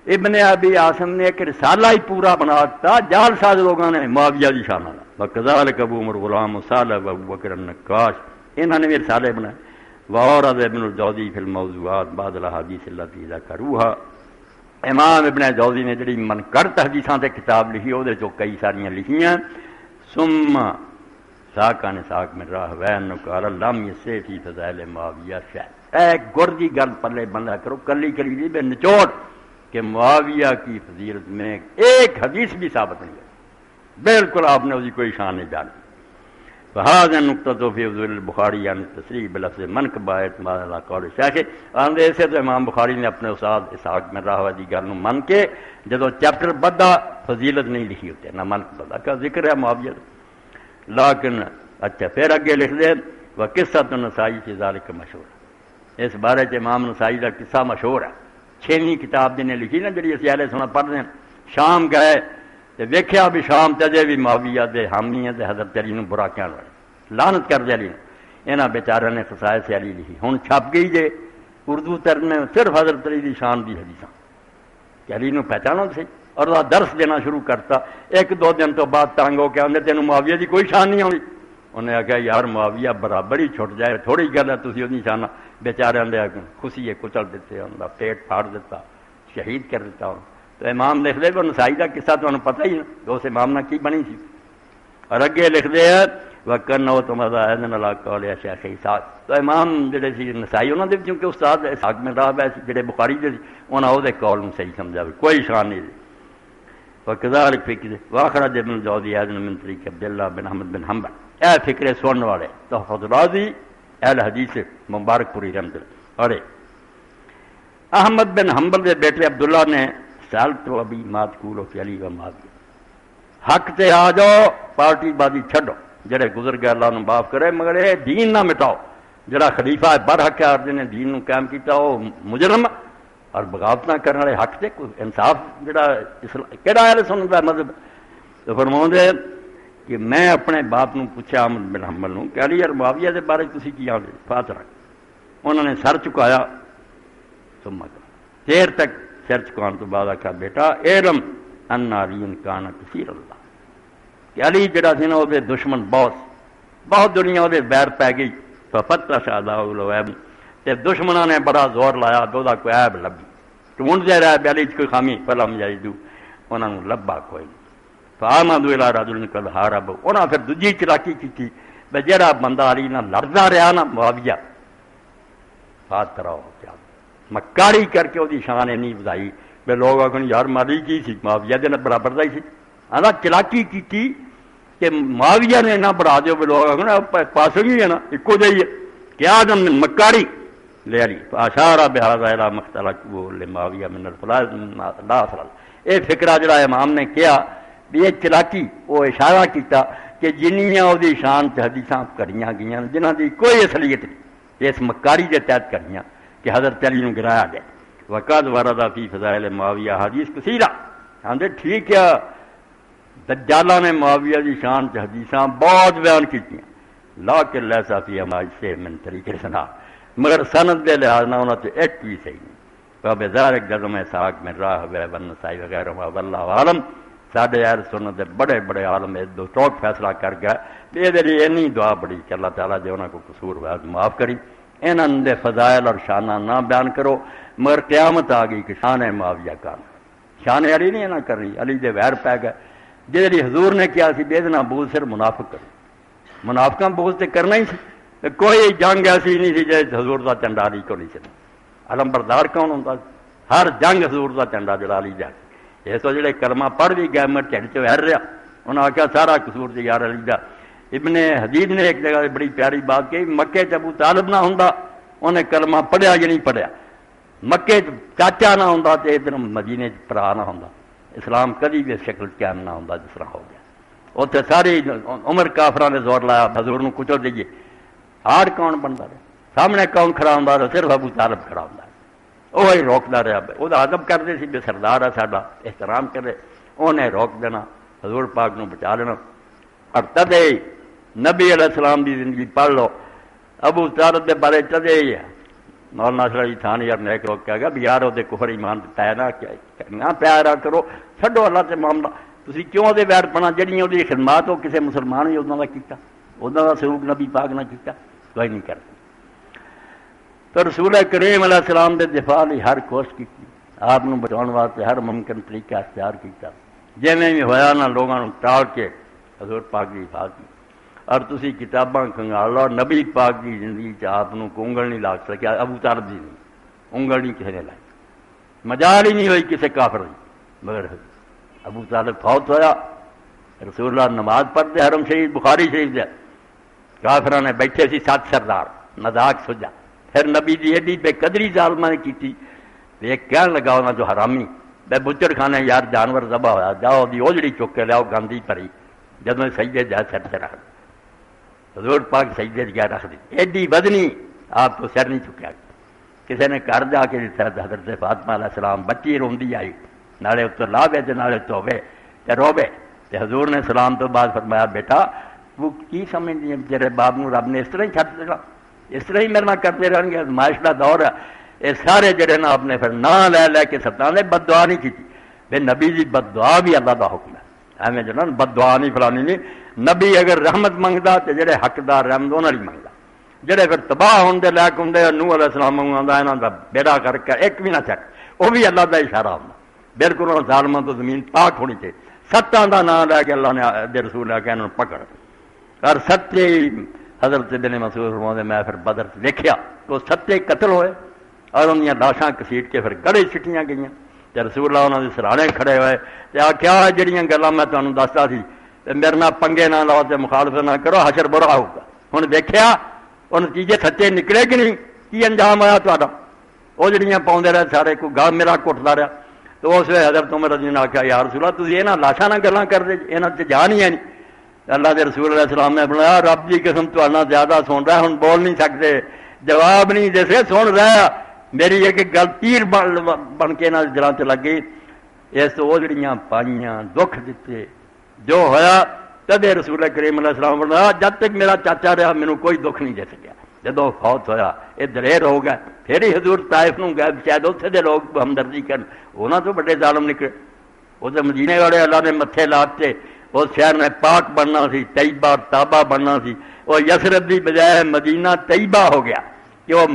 ابن ابی عاصم نے ایک رسالہ ہی پورا بنا دیتا جال ساز لوگوں نے معاویہ دی شان والا وکذالک ابو عمر غلام صالح و ابو بکر النقاش انہوں نے بھی رسالے بنائے وعورض ابن الجوزی فی الموضوعات بعض الاحادیث التي ذکروها امام ابن جوزی نے جڑی منقرط حدیثاں تے کتاب لکھی وہ جو کئی ساریاں لکھیاں ثم ساکان ساک میں راہ وین قال لم یسے فی فضائل معاویہ شاہ اے گردی گل پلے بندہ کرو کلی کلی دی بے نچوڑ کہ معاویہ کی فضیلت میں ایک حدیث بھی ثابت نہیں ہے بالکل آپ نے اسی کوئی شان نہیں جانی فهذا نقطہ فی فضول البخاری یعنی تصریح بلفظ منقبہ اعتماد علی قول شیخ آندے سے تو امام بخاری نے اپنے استاد اسحاق میں راہ دی گل من کے جدو چیپٹر بدہ فضیلت نہیں لکھی ہوتے نہ منقبہ کا ذکر ہے معاویہ لیکن اچھا پھر اگے لکھ دے وہ قصہ تو نسائی سے ذالک مشہور ہے اس بارے سے امام نسائی کا قصہ مشہور ہے 6ویں کتاب جنہیں لکھی نا جڑی اسی اہل سنت پڑھتے ہیں شام گئے تے ویکھیا بھی شام تے بھی معاویہ دے حامی ہیں تے حضرت علی نوں برا کہن والے لعنت کر دے علی انہاں بیچارے نے خصائص علی لکھی ہن چھپ گئی جے اردو ترجمے صرف حضرت علی دی شان دی حدیثاں کہ علی نوں پہچانو سی اور وہ درس دینا شروع کرتا 1-2 دن تو بعد تنگ ہو کے آدھے تینوں معاویہ دی کوئی شان نہیں آئی انہیں آخیا یار معاویہ برابر ہی چھٹ جائے تھوڑی گل ہے تھی وہ شان بیچارے آدھے خوشی کچل دیتے ان کا پیٹ پھاڑ دیتا شہید کر دیتا تو امام لکھ دے وہ نسائی کا قصہ تمہیں پتہ ہی ہے اس امام نے کی بنی سی اور اگے لکھ دے وکن ہو تو مزہ ہے شیخ اسحاق تو امام جڑے سی نسائی انہوں نے کیونکہ استاد اسحاق میں راہ ہے جڑے بخاری دے انہوں نے وہ کال صحیح سمجھا کوئی شان نہیں وکذالک فکر واخرج ابن الجوزی اذن من طریق عبداللہ بن احمد بن حنبل اے فکر سننے والے تحفظ الرازی اہل حدیث مبارک پوری رحمت اللہ اور احمد بن حنبل کے بیٹے عبداللہ نے سالت و ابی مات کولو فی علی و معاویہ حق تے آ جاؤ پارٹی بازی چھڈو جڑے گزر گئے اللہ نو معاف کرے مگر یہ دین نہ مٹاؤ جڑا خلیفہ ہے برحق ہے اور جنہیں دین نو قائم کیتا وہ مجرم اور بغاوت کرنے والے حق سے کوئی انصاف جڑا کہڑا اہل سنت دا مذہب؟ تو فرماؤندے کہ میں اپنے باپ نو پوچھا احمد بن حنبل نو کہ علی اور معاویہ دے بارے تسی کی آندے فاترہ؟ انہوں نے سر چکایا، ثم دیر تک سر چکان تو بعد آکھا بیٹا علم ان علی کان کثیر اللہ، کہ علی جڑا سی نا وہ دشمن بہت دنیا وہ بیر پی گئی، ففتش اعداء العیب، تے دشمنوں نے بڑا زور لایا تو دا کوئی عیب لبھی، ڈھونڈتے رہے بھی علی کوئی خامی فلم یجدو، انہوں نے لبا کوئی نہیں۔ فآمدوا الی رجل قد حارب، انہاں پھر دوجی چلاکی کی بے جڑا بندہ علی نہ لڑدا رہا نا معاویہ، فاترہ ہو کیا مکاری کر کے وہ شان نہیں بدائی بے لوگ آخر یار مالی کی سی معاویہ دے برابر دا ہی سی، آدھا چلاکی کی کہ معاویہ نے نہ بڑھا دیو بے لوگ آخر پاسوں ہی ہے نا ایکو جہی ہے، کیا آدم مکاری لے علی اشارہ بہذا الی مختلق لمعاویہ من الفضل، اے فکرہ جڑا امام نے کیا بھی یہ چلاکی وہ اشارہ کیتا کہ جنیاں وہ شان چ حدیثاں کریاں گئیاں جنہاں دی کوئی اصلیت نہیں، اس مکاری دے تحت کریاں کہ حضرت علی نو گرایا گیا۔ وقد ورد فی فضائل معاویہ حدیث کثیرہ، آندے ٹھیک ہے دجالاں نے معاویہ دی شان چ حدیثاں بہت بیان کیتیاں، لیکن لیس فی ما سے من طریق سنا، مگر سند دے لحاظ نہ انہاں تے ایک بھی صحیح نہیں۔ وبذلک جزم اسحاق من راہ ابن نسائی وغیرہ واللہ عالم، ساڈے اہل سنت دے بڑے بڑے عالم دو ٹوک فیصلہ کر گیا یہ دے لیے اینی دعا بڑی کہ اللہ تعالیٰ جو انہاں کو قصور ہوا معاف کری، انہاں دے فضائل اور شانہ نہ بیان کرو، مگر قیامت آ گئی کہ شان معاویہ کا شان علی نہیں نہ کرنی، علی دے ویر پی گئے جی حضور نے کیا سی بے دنا بوجھ صرف منافق کرو، منافقاں بوجھ تے کرنا ہی سی، کوئی جنگ ایسی نہیں سی جی حضور دا چنڈا علی کو نہیں چلنا، علم بردار کون ہوتا؟ ہر جنگ حضور دا چنڈا جڑا علی جا یہ تو جڑے کلمہ پڑھ بھی گئے میں ٹھڑ چ ہر رہا، انہوں نے آخیا سارا قصور تے یار علی دا۔ ابن حدید نے ایک جگہ بڑی پیاری بات کہی، مکے چ ابو طالب نہ ہوندا انہیں کلمہ پڑھیا یا نہیں پڑھیا، مکے چاچا نہ ہوندا تے ادھر مدینے پرا نہ ہوندا، اسلام کدی بھی شکل قائم نہ ہوندا جس طرح ہو گیا۔ اتنے ساری عمر کافراں نے زور لایا حضور نو کچل دئیے، ہار کون بنتا رہا، سامنے کون کھڑا ہوندا رہا؟ صرف ابو طالب کھڑا ہوندا، وہی روکتا رہا، وہ ادب کرتے سی بھی سردار ہے ساڈا احترام کرے، انہیں روک دینا، حضور پاک نو بچا لینا۔ اور تدے نبی علیہ السلام دی زندگی پڑھ لو، ابو طالب دے بارے تدے ہی ہے مولانا ناصر علی تھانی یار نے ایک لوگ کہا گا بھی یار وہ کفر ایمان پایا نہ کرنا پیارا کرو، چھڈو اللہ سے معاملہ، تسی کیوں دے ویر پنا جڑیاں دی خدمات ہو کسے مسلمان ہی انہاں دا کیتا، انہاں دا سلوک نبی پاک نہ کیتا، کوئی نہیں کرتا۔ تو رسول کریم علیہ السلام دے دفاع لی ہر کوشش کی، آپ نو بچاؤن واسطے ہر ممکن طریقہ اختیار کیتا، جویں بھی ہویا نہ لوگاں نو ٹال کے حضور پاک دی حفاظت کی۔ اور تسی کتاباں کنگال لو، نبی پاک دی زندگی چ آپ نو کو انگل نہیں لا سکیا، ابو طالب دی نہیں انگل نہیں کسی نے لائی، مجال ہی نہیں ہوئی کسی کافر دی، مگر ابو طالب فوت ہویا، رسول اللہ نماز پڑھتے حرم شریف بخاری شریف دے، کافراں نے بیٹھے سی 7 سردار، مذاق سجا، پھر نبی دی ایڈی بے قدری ظالماں نے کی، ایک کہنے لگا انہاں جو حرامی بے بچر خانے یار جانور ذبح ہویا، جاؤ دی اوجڑی چک کے لیاؤ گاندھی پری، جدوں سجدے جا سر تے رکھ حضور پاک سجدے جا رکھ دی، ایڈی بدنی آپ تو سر نہیں چکیا۔ کسی نے گھر جا کے حضرت فاطمہ علیہ السلام بچی روندی آئی، نالے اتو لاوے تے نالے دھوے تے روبے، تے حضور نے سلام تو بعد فرمایا بیٹا وہ کی سمجھدی ہے تیرے باپ نو رب نے اس طرح ہی چھڈ دینا، اس طرح ہی میرے نال کرتے رہن گے، ازمائش کا دور ہے، یہ سارے جڑے نا آپ نے پھر نام لے لے کے ستاں نے بد دعا نہیں کی، بے نبی دی بد دعا بھی اللہ دا حکم ہے، ایویں جو نا بد دعا نہیں فلانی نہیں، نبی اگر رحمت منگدا تے جڑے حقدار رحمت انہاں دی منگدا، جڑے پھر تباہ ہون دے لائق ہوندے نوح علیہ السلام منگدا انہاں دا بیڑا کر کے ایک بھی نہ چک، وہ بھی اللہ دا اشارہ ہوندا، بالکل انہاں ظالماں تو زمین پاک ہونی چاہیے، ستاں دا نام لے کے اللہ نے دے رسول نے کہ انہاں نوں پکڑ، اور سچے حضرت ابن مسعود فرماتے میں پھر بدر دیکھیا تو 7 قتل ہوئے اور ان کی لاشاں کسیٹ کے پھر گڑے سٹیاں گئیاں، تے رسول اللہ انہوں نے سرانے کھڑے ہوئے تے آخیا جڑیاں گلاں میں تمہیں دستا سی میرے نال پنگے نہ لاؤ تے مخالفت نہ کرو، حشر برا ہوگا۔ ہن دیکھیا وہ نتیجے سچے نکلے کہ نہیں، کی انجام آیا تا وہ جڑیاں پاؤندے رہے سارے کو گل میرا کٹتا رہا، تو اس ویلے حضرت عمر رضی نے آخیا یا رسول اللہ تسی یہاں لاشاں نہ گلاں کردے، یہاں تے جان ہی ہے نہیں۔ اللہ کے رسول علیہ السلام نے بنایا رب کی قسم تہاڈا زیادہ سن رہا، ہن بول نہیں سکتے، جواب نہیں دے سکتے، سن رہا میری ایک گل تیر بن کے انہاں دے دلاں تے لگی، اس اوجڑیاں پائیاں دکھ دیتے جو ہویا تدے رسول کریم علیہ السلام فرمایا جب تک میرا چاچا رہا مینوں کوئی دکھ نہیں دے سکیا، جدو فوت ہویا یہ دلیر ہو گئے، پھر ہی حضور طائف نوں گئے، شاید اتنے دے لوگ ہمدردی کرن، انہاں تو بڑے ظالم نکلے۔ وہ تو مدینے والے اللہ نے متھے لاتے، اس شہر نے پاک بننا سی، طیبہ تابہ بننا سی، وہ یثرب دی بجائے مدینہ طیبہ ہو گیا کہ وہ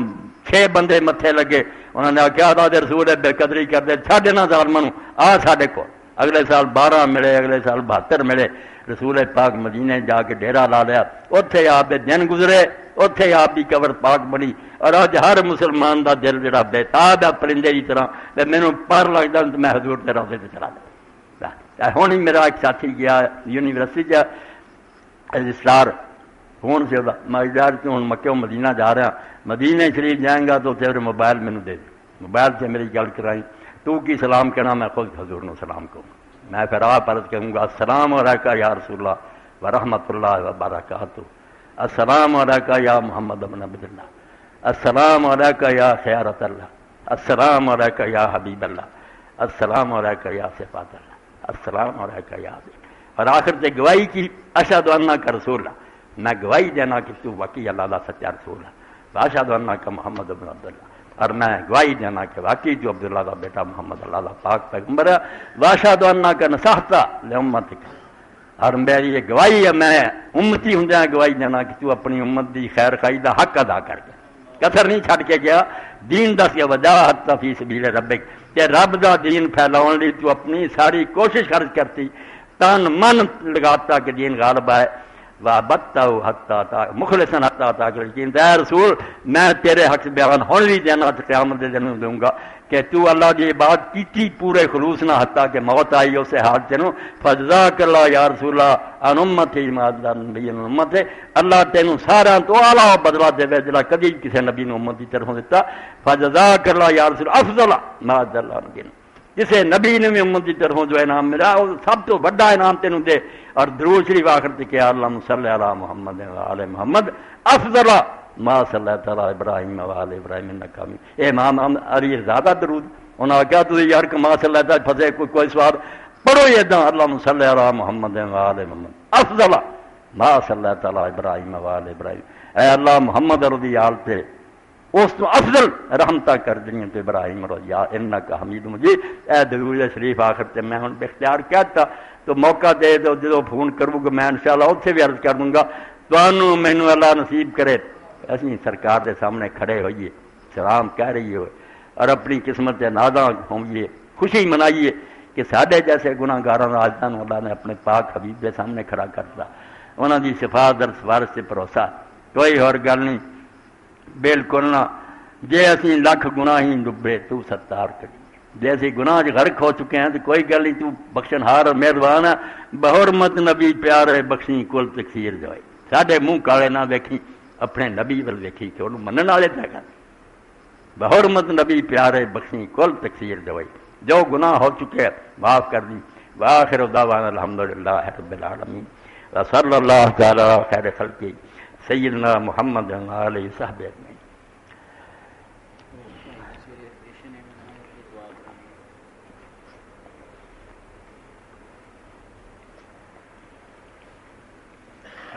6 بندے متھے لگے، انہوں نے آخیا اللہ دے رسول بے قدری کر دے، چھڈ انہاں ظالماں نوں آ ساڈے کول۔ اگلے سال 12 ملے، اگلے سال 72 ملے، رسول پاک مدینے جا کے ڈیرا لا لیا، اتنے آپ دے دن گزرے، اتنے آپ کی قبر پاک بنی، اور اج ہر مسلمان دا دل جڑا بےتاب ہے پرندے کی طرح، مینوں پر لگتا تو میں حضور کے روضے تے چلا جاتا۔ ہوں ہی میرا ایک ساتھی گیا یونیورسٹی رجسٹرار فون سے میں ہوں مکے مدینہ جا رہا، مدینہ شریف جائیں گا تو تیرے موبائل مینوں دے دے، موبائل سے میری گل کرائی، تو کی سلام کہنا، میں خود حضور نو سلام کہوں، میں پھر آپ عرض کہوں گا السلام علیکہ یا رسول اللہ ورحمۃ اللہ وبرکاتہ، السلام علیکہ یا محمد بن عبد اللہ، السلام علیکہ یا خیارت اللہ، السلام علیکہ یا حبیب اللہ، السلام علیکہ یا صفات اللہ، السلام علیکہ یا حبیب، اور آخر سے گواہی کی اشہد انک رسول اللہ، میں گواہی دینا کہ تو واقعی اللہ کا سچا رسول ہے، اشہد انک محمد بن عبد اللہ، اور میں گواہی دینا کہ واقعی جو عبداللہ کا بیٹا محمد اللہ کا پاک پیغمبر ہے، واشہد انک نصحت لامتک، اور میری یہ گواہی ہے، میں امتی ہوں گواہی دینا کہ تو اپنی امت دی خیر خائی دا حق ادا کر گیا، کثر نہیں چھڑ کے گیا، دین دس کے وجاہت فی سبیل ربک، کہ رب دا دین پھیلاؤن لی تو اپنی ساری کوشش خرچ کرتی، تن من لگاتا کہ دین غالب آئے، وَعَبَدْتَهُ حَتَّى مُخْلِصًا حَتَّى أَتَاكَ الْيَقِينُ، اے رسول میں تیرے حق سے بیان ہونے بھی دینا تو قیامت دے دن دوں گا کہ تو اللہ کی بات کی پورے خلوص نہ حتیٰ کہ موت آئی اسے حال تینوں، فَجْزَاكَ اللَّهُ يَا رسول اللَّهِ عَنْ أُمَّتِي مَا جَزَى النَّبِيِّ عَنْ أُمَّتِهِ، اللہ تینوں سارا تو اعلیٰ بدلہ دے جڑا کدی کسی نبی نے امت کی طرفوں دیتا، فَجْزَاكَ اللَّهُ يَا رسول أَفْضَلَ مَا جَزَى اللَّهُ النَّبِيِّ، جسے نبی نے بھی امت کی طرفوں جو انعام ملا وہ سب تو بڑا انعام تینوں دے، اور درود شریف آخر تے کہ اللہم صلی علی محمد وآل محمد افضل ما صلی علی ابراہیم وآل ابراہیم انک حمید، اے امام علی زیادہ درود، انہوں نے کہا تو یار کہ ما صلی اللہ پھنسے کوئی سوال پڑھو یہ داں اللہم صلی علی محمد وآل محمد افضل ما صلی علی ابراہیم وآل ابراہیم، اے اللہ محمد رضی آل تے اس تو افضل رحمتہ کر دنیا تو ابراہیم رضی انک حمید مجید، اے درود شریف آخر تے میں ہوں بے اختیار کہتا تو موقع دے دو، جدو فون کروں گا میں انشاءاللہ اتنے بھی عرض کر دوں گا، تمہوں مینوں اللہ نصیب کرے اسی سرکار دے سامنے کھڑے ہوئیے، سلام کہہ رہی ہوئے اور اپنی قسمت سے نازاں ہوئیے، خوشی منائیے کہ ساڈے جیسے گناہ گاراں آجدان اللہ نے اپنے پاک حبیب دے سامنے کھڑا کرتا، انہاں دی صفات اور سفارش سے بھروسہ، کوئی اور گل نہیں، بالکل نہ، جے اسی لکھ گناہ ہی ڈبے تو ستار کری، جیسے گناہ غرق ہو چکے ہیں تو کوئی گل نہیں، تو بخشن ہار اور مہربان ہے، بحرمت نبی پیارے بخشی کل تکثیر جوائے، ساڈے منہ کالے نہ ویکھی، اپنے نبی ول ویکھی کہ انہوں منن والے تے گل، بحرمت نبی پیارے بخشی کل تکثیر جوائے، جو گناہ ہو چکے معاف کر دی، وآخر دعوانا الحمدللہ رب العالمین، وصلی اللہ تعالی خیر خلقی سیدنا محمد علیہ صحبہ اجمعین۔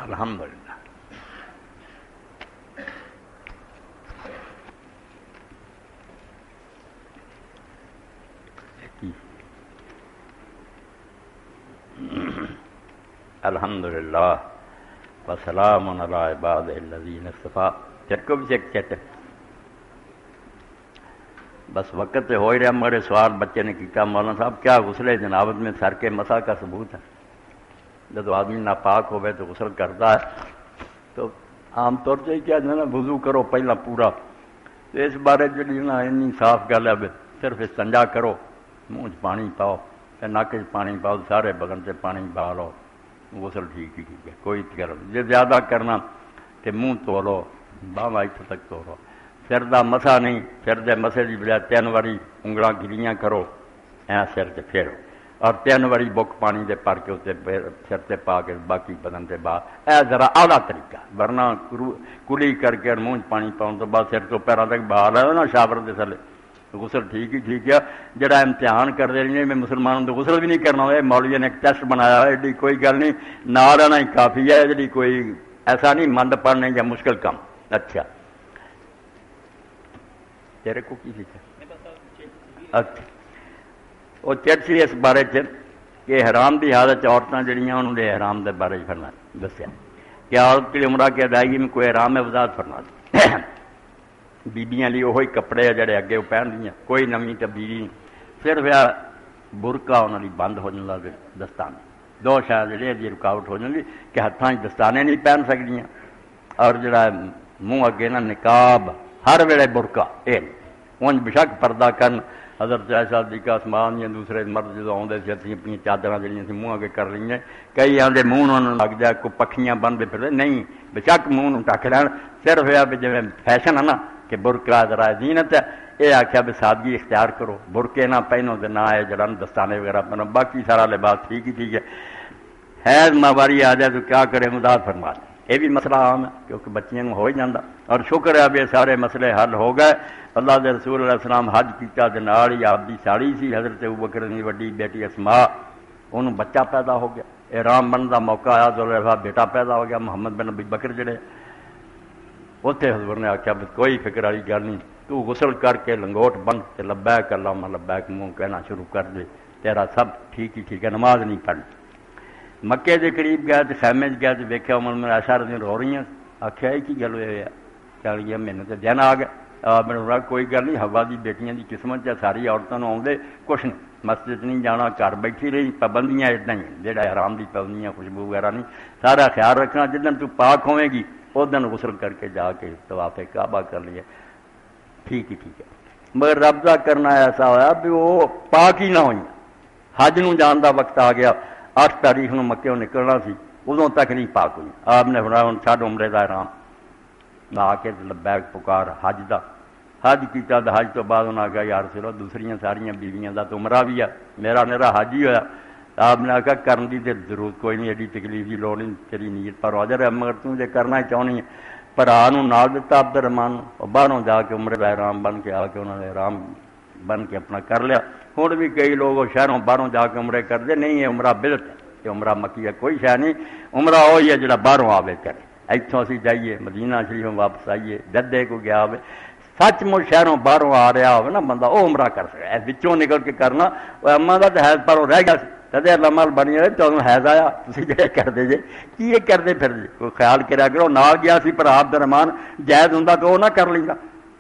الحمدللہ الحمدللہ وسلام علی عبادہ الذین اصطفیٰ، چرکو بھی چیک چیٹ بس وقت سے ہو ہی رہا، میرے سوال بچے نے کیا مولانا صاحب کیا غسل جنابت میں سر کے مسح کا ثبوت ہے؟ جب آدمی ناپاک ہوئے تو غسل کرتا ہے تو عام طور سے کیا جو ہے نا وضو کرو پہلا پورا، تو اس بارے جی نا اینی صاف گل ہے صرف استنجا کرو، منہ پانی پاؤ نک پانی پاؤ، سارے بدن سے پانی بہا لو، غسل ٹھیک ہی ٹھیک ہے، کوئی کرو جی زیادہ کرنا کہ منہ دھو لو، باہم اتنے تک دھو لو، سر دا مسا نہیں، سر دے مسے کی بجائے 3 واری انگلاں گلیاں کرو، سر سے پھیرو، اور 3 واری بک پانی دے پر کے اسے سر تے پا کے باقی بدن کے بعد اے ذرا اعلیٰ طریقہ، ورنہ کلی کر کے منہ پانی پاؤن تو بعد سر تو پیروں تک بہا لے نا شاور دے تھلے غسل ٹھیک ہی ٹھیک ہے۔ جڑا امتحان کر دے رہی میں مسلمانوں تو غسل بھی نہیں کرنا ہوئے، مولوی نے ایک ٹیسٹ بنایا ہے، ایڈی کوئی گل نہیں، نال آنا ہی کافی ہے، جی کوئی ایسا نہیں مند پڑھنے یا مشکل کام۔ اچھا تیرے کو کی سیکھا؟ اچھا وہ چٹ سی اس بارے کہ حرام کی حالت عورتیں جڑیاں انہوں نے حرام کے بارے فرما دسیا کہ عورت کی عمرہ کی ادائیگی میں کوئی حرام ہے وضاحت فرما دی۔ بیبیاں لی وہی کپڑے جڑے اگے وہ پہن دیا، کوئی نمی تبدیلی نہیں، صرف برقع انہوں نے بند ہو جاتا، دستانے دو شاید جڑے جی رکاوٹ ہو جاتی کہ ہاتھوں دستانے نہیں پہن سکتی، اور جڑا منہ اگے نا نقاب ہر ویلے برقع یہ انج بشک پردہ کرن۔ حضرت عائشہ صدیقہ عثمان یا دوسرے مرد جدو آتے تھے اپنی اپنی چادر جہاں سی منہ اگے کر لیں، کئی آدھے منہ لگ جائے کوئی پکھیاں بنتے پھرتے، نہیں بشک منہ ٹک لین، صرف یہ بھی جی فیشن ہے نا کہ برقع ذرا زینت ہے، یہ آخیا بھی سادگی اختیار کرو، برقعے نہ پہنو تو نہ ہے جڑا دستانے وغیرہ پہنو، باقی سارا لباس ٹھیک ہی ٹھیک ہے۔ حیض ماہواری آ جائے تو کیا کرے مداد فرما دیں، یہ بھی مسئلہ عام ہے کیونکہ بچیاں ہو ہی جاتا، اور شکر ہے اب یہ سارے مسئلے حل ہو گئے۔ اللہ دے رسول علیہ السلام حج کیتا تے نال ہی آپ دی ساڑی سی حضرت ابوبکر دی وڈی بیٹی اسماء، انہوں بچہ پیدا ہو گیا، احرام بننے کا موقع آیا تو بیٹا پیدا ہو گیا محمد بن ابی بکر جڑے، اتنے حضور نے آخیا کوئی فکر والی گل نہیں، تو غسل کر کے لنگوٹ بن کے لبیک اللہم لبیک منہ کہنا شروع کر دے، تیرا سب ٹھیک ہی ٹھیک ہے، نماز نہیں پڑھنی۔ مکے دے قریب گیا تو خیمے گیا تو ویکیا عمر میں عائشہ رضی رو رہی ہیں، آخیا یہ کی گل ہوئی ہے؟ چل گیا مینوں تو دن آ گیا، میرا کوئی گل نہیں، ہوا دی بیٹیاں دی قسمت ہے، ساری عورتوں آدھے کچھ نہیں، مسجد نہیں جانا، گھر بیٹھی رہی، پابندیاں اتنا ہی جہاں حرام دی پابندیاں خوشبو وغیرہ نہیں، سارا خیال رکھنا، جدن تو پاک ہوئے گی اس دن غسل کر کے جا کے طواف کعبہ کر لیا، ٹھیک ہی ٹھیک ہے۔ مگر رابطہ کرنا ایسا ہوا بھی وہ پاک ہی نہ ہوئی، حج نو جان دا وقت آ گیا، 8 تاریخ نو مکے نکلنا سی، ادوں تک نہیں پاک ہوئی، آپ نے فرمایا ہن چھڈ عمرے دا احرام، لا کے لبیک پکار حج دا، حج کیتا تو حج تو بعد انہوں نے کہا یا رسول اللہ دوسریاں ساریاں بیویاں دا تو عمرہ بھی ہے، میرا میرا حج ہی ہوا، آپ نے کہا کرن دی تے ضرورت کوئی نہیں، ایڈی تکلیف کی لوڑ نہیں، تیری نیت پر حاضر ہے، مگر تم جے کرنا چاہنی ہے، بھرا نوں نال دتا عبد الرحمان، باہروں جا کے عمرے دا احرام بن کے آ کے انہوں نے احرام بن کے اپنا کر لیا۔ ہن بھی کئی لوگ شہروں باہروں جا کے عمرے کرتے نہیں، یہ عمرہ بدعت ہے، یہ عمرہ مکیہ کوئی شے نہیں، عمرہ وہی ہے جڑا باہروں آوے کرے، اتوں اسی جائیے مدینہ شریفوں واپس آئیے، جدے کو گیا ہوئے سچ مچ شہروں باہروں آ رہا ہو نا بندہ وہ عمرہ کر سکے، بچوں نکل کے کرنا، وہ اما کا تو حیض پر رہ گیا کدے لمل بنی رہے تو حیض آیا تھی جی کرتے جی کی یہ کرتے پھر جی کوئی خیال کرا کرو، نال گیا سی پر عبد الرحمان جائز ہوں تو وہ نہ کر لینا،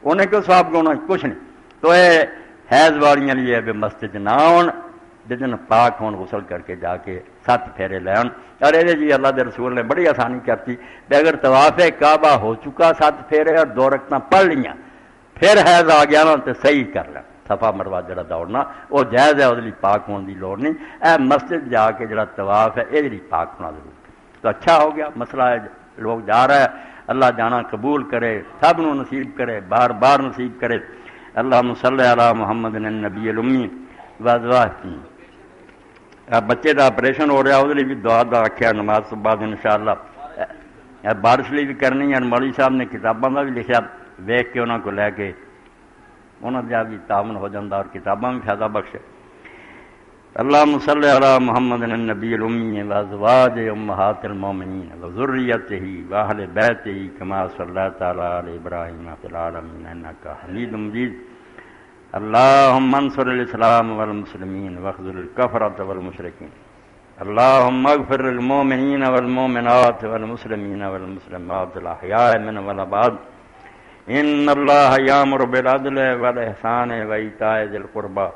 انہیں کیوں سواب گاؤنا کچھ نہیں، تو یہ حیض والیاں لیے بھی مسجد نہ آن، جدن پاک ہون غسل کر کے جا کے 7 پھیرے لے آن، اور یہ جی اللہ کے رسول نے بڑی آسانی کرتی کہ اگر طواف کعبہ ہو چکا 7 پھیرے اور 2 رکعتاں پڑھ لیاں پھر حیض آ گیا نا تو صحیح کر لیں، صفا مروا جڑا دوڑنا وہ جائز ہے، وہ پاک ہونے کی لوڑ نہیں، اے مسجد جا کے جڑا طواف ہے یہ جی پاک ہونا ضرور ہے، تو اچھا ہو گیا مسئلہ ہے، لوگ جا رہا ہے، اللہ جانا قبول کرے، سب نو نصیب کرے، بار بار نصیب کرے۔ اللہم صلی علی محمد النبی الامی وازواجہ، بچے کا آپریشن ہو رہا وہ بھی دعا دا آخیا نماز تو بعد انشاءاللہ، بارش لی بھی کرنی ہے، مولوی صاحب نے کتاباں کا بھی لکھا، ویخ کے انہوں کو لے کے انہوں کا بھی تعاون ہو جاتا اور کتاباں بھی فائدہ بخش۔ اللہم صلی علی محمد النبی الامی وازواج امہات المومنین وذریتہ واہل بیتہ کما صلیت علی ابراہیم فی العالمین انک حمید مجید۔ اللہم انصر الاسلام والمسلمین واخذل الکفرۃ والمشرکین۔ اللہم اغفر للمؤمنین والمؤمنات والمسلمین والمسلمات الاحیاء منهم والاموات، ان اللہ یامر بالعدل والاحسان وایتاء ذی القربى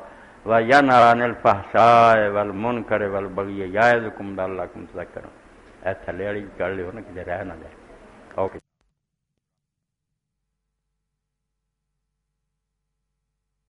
وینہی عن الفحشاء والمنکر والبغی یعظکم لعلکم تذکرون۔ اے تھلے والی کر لیو نا کہ رہ نہ جائے۔ اوکے۔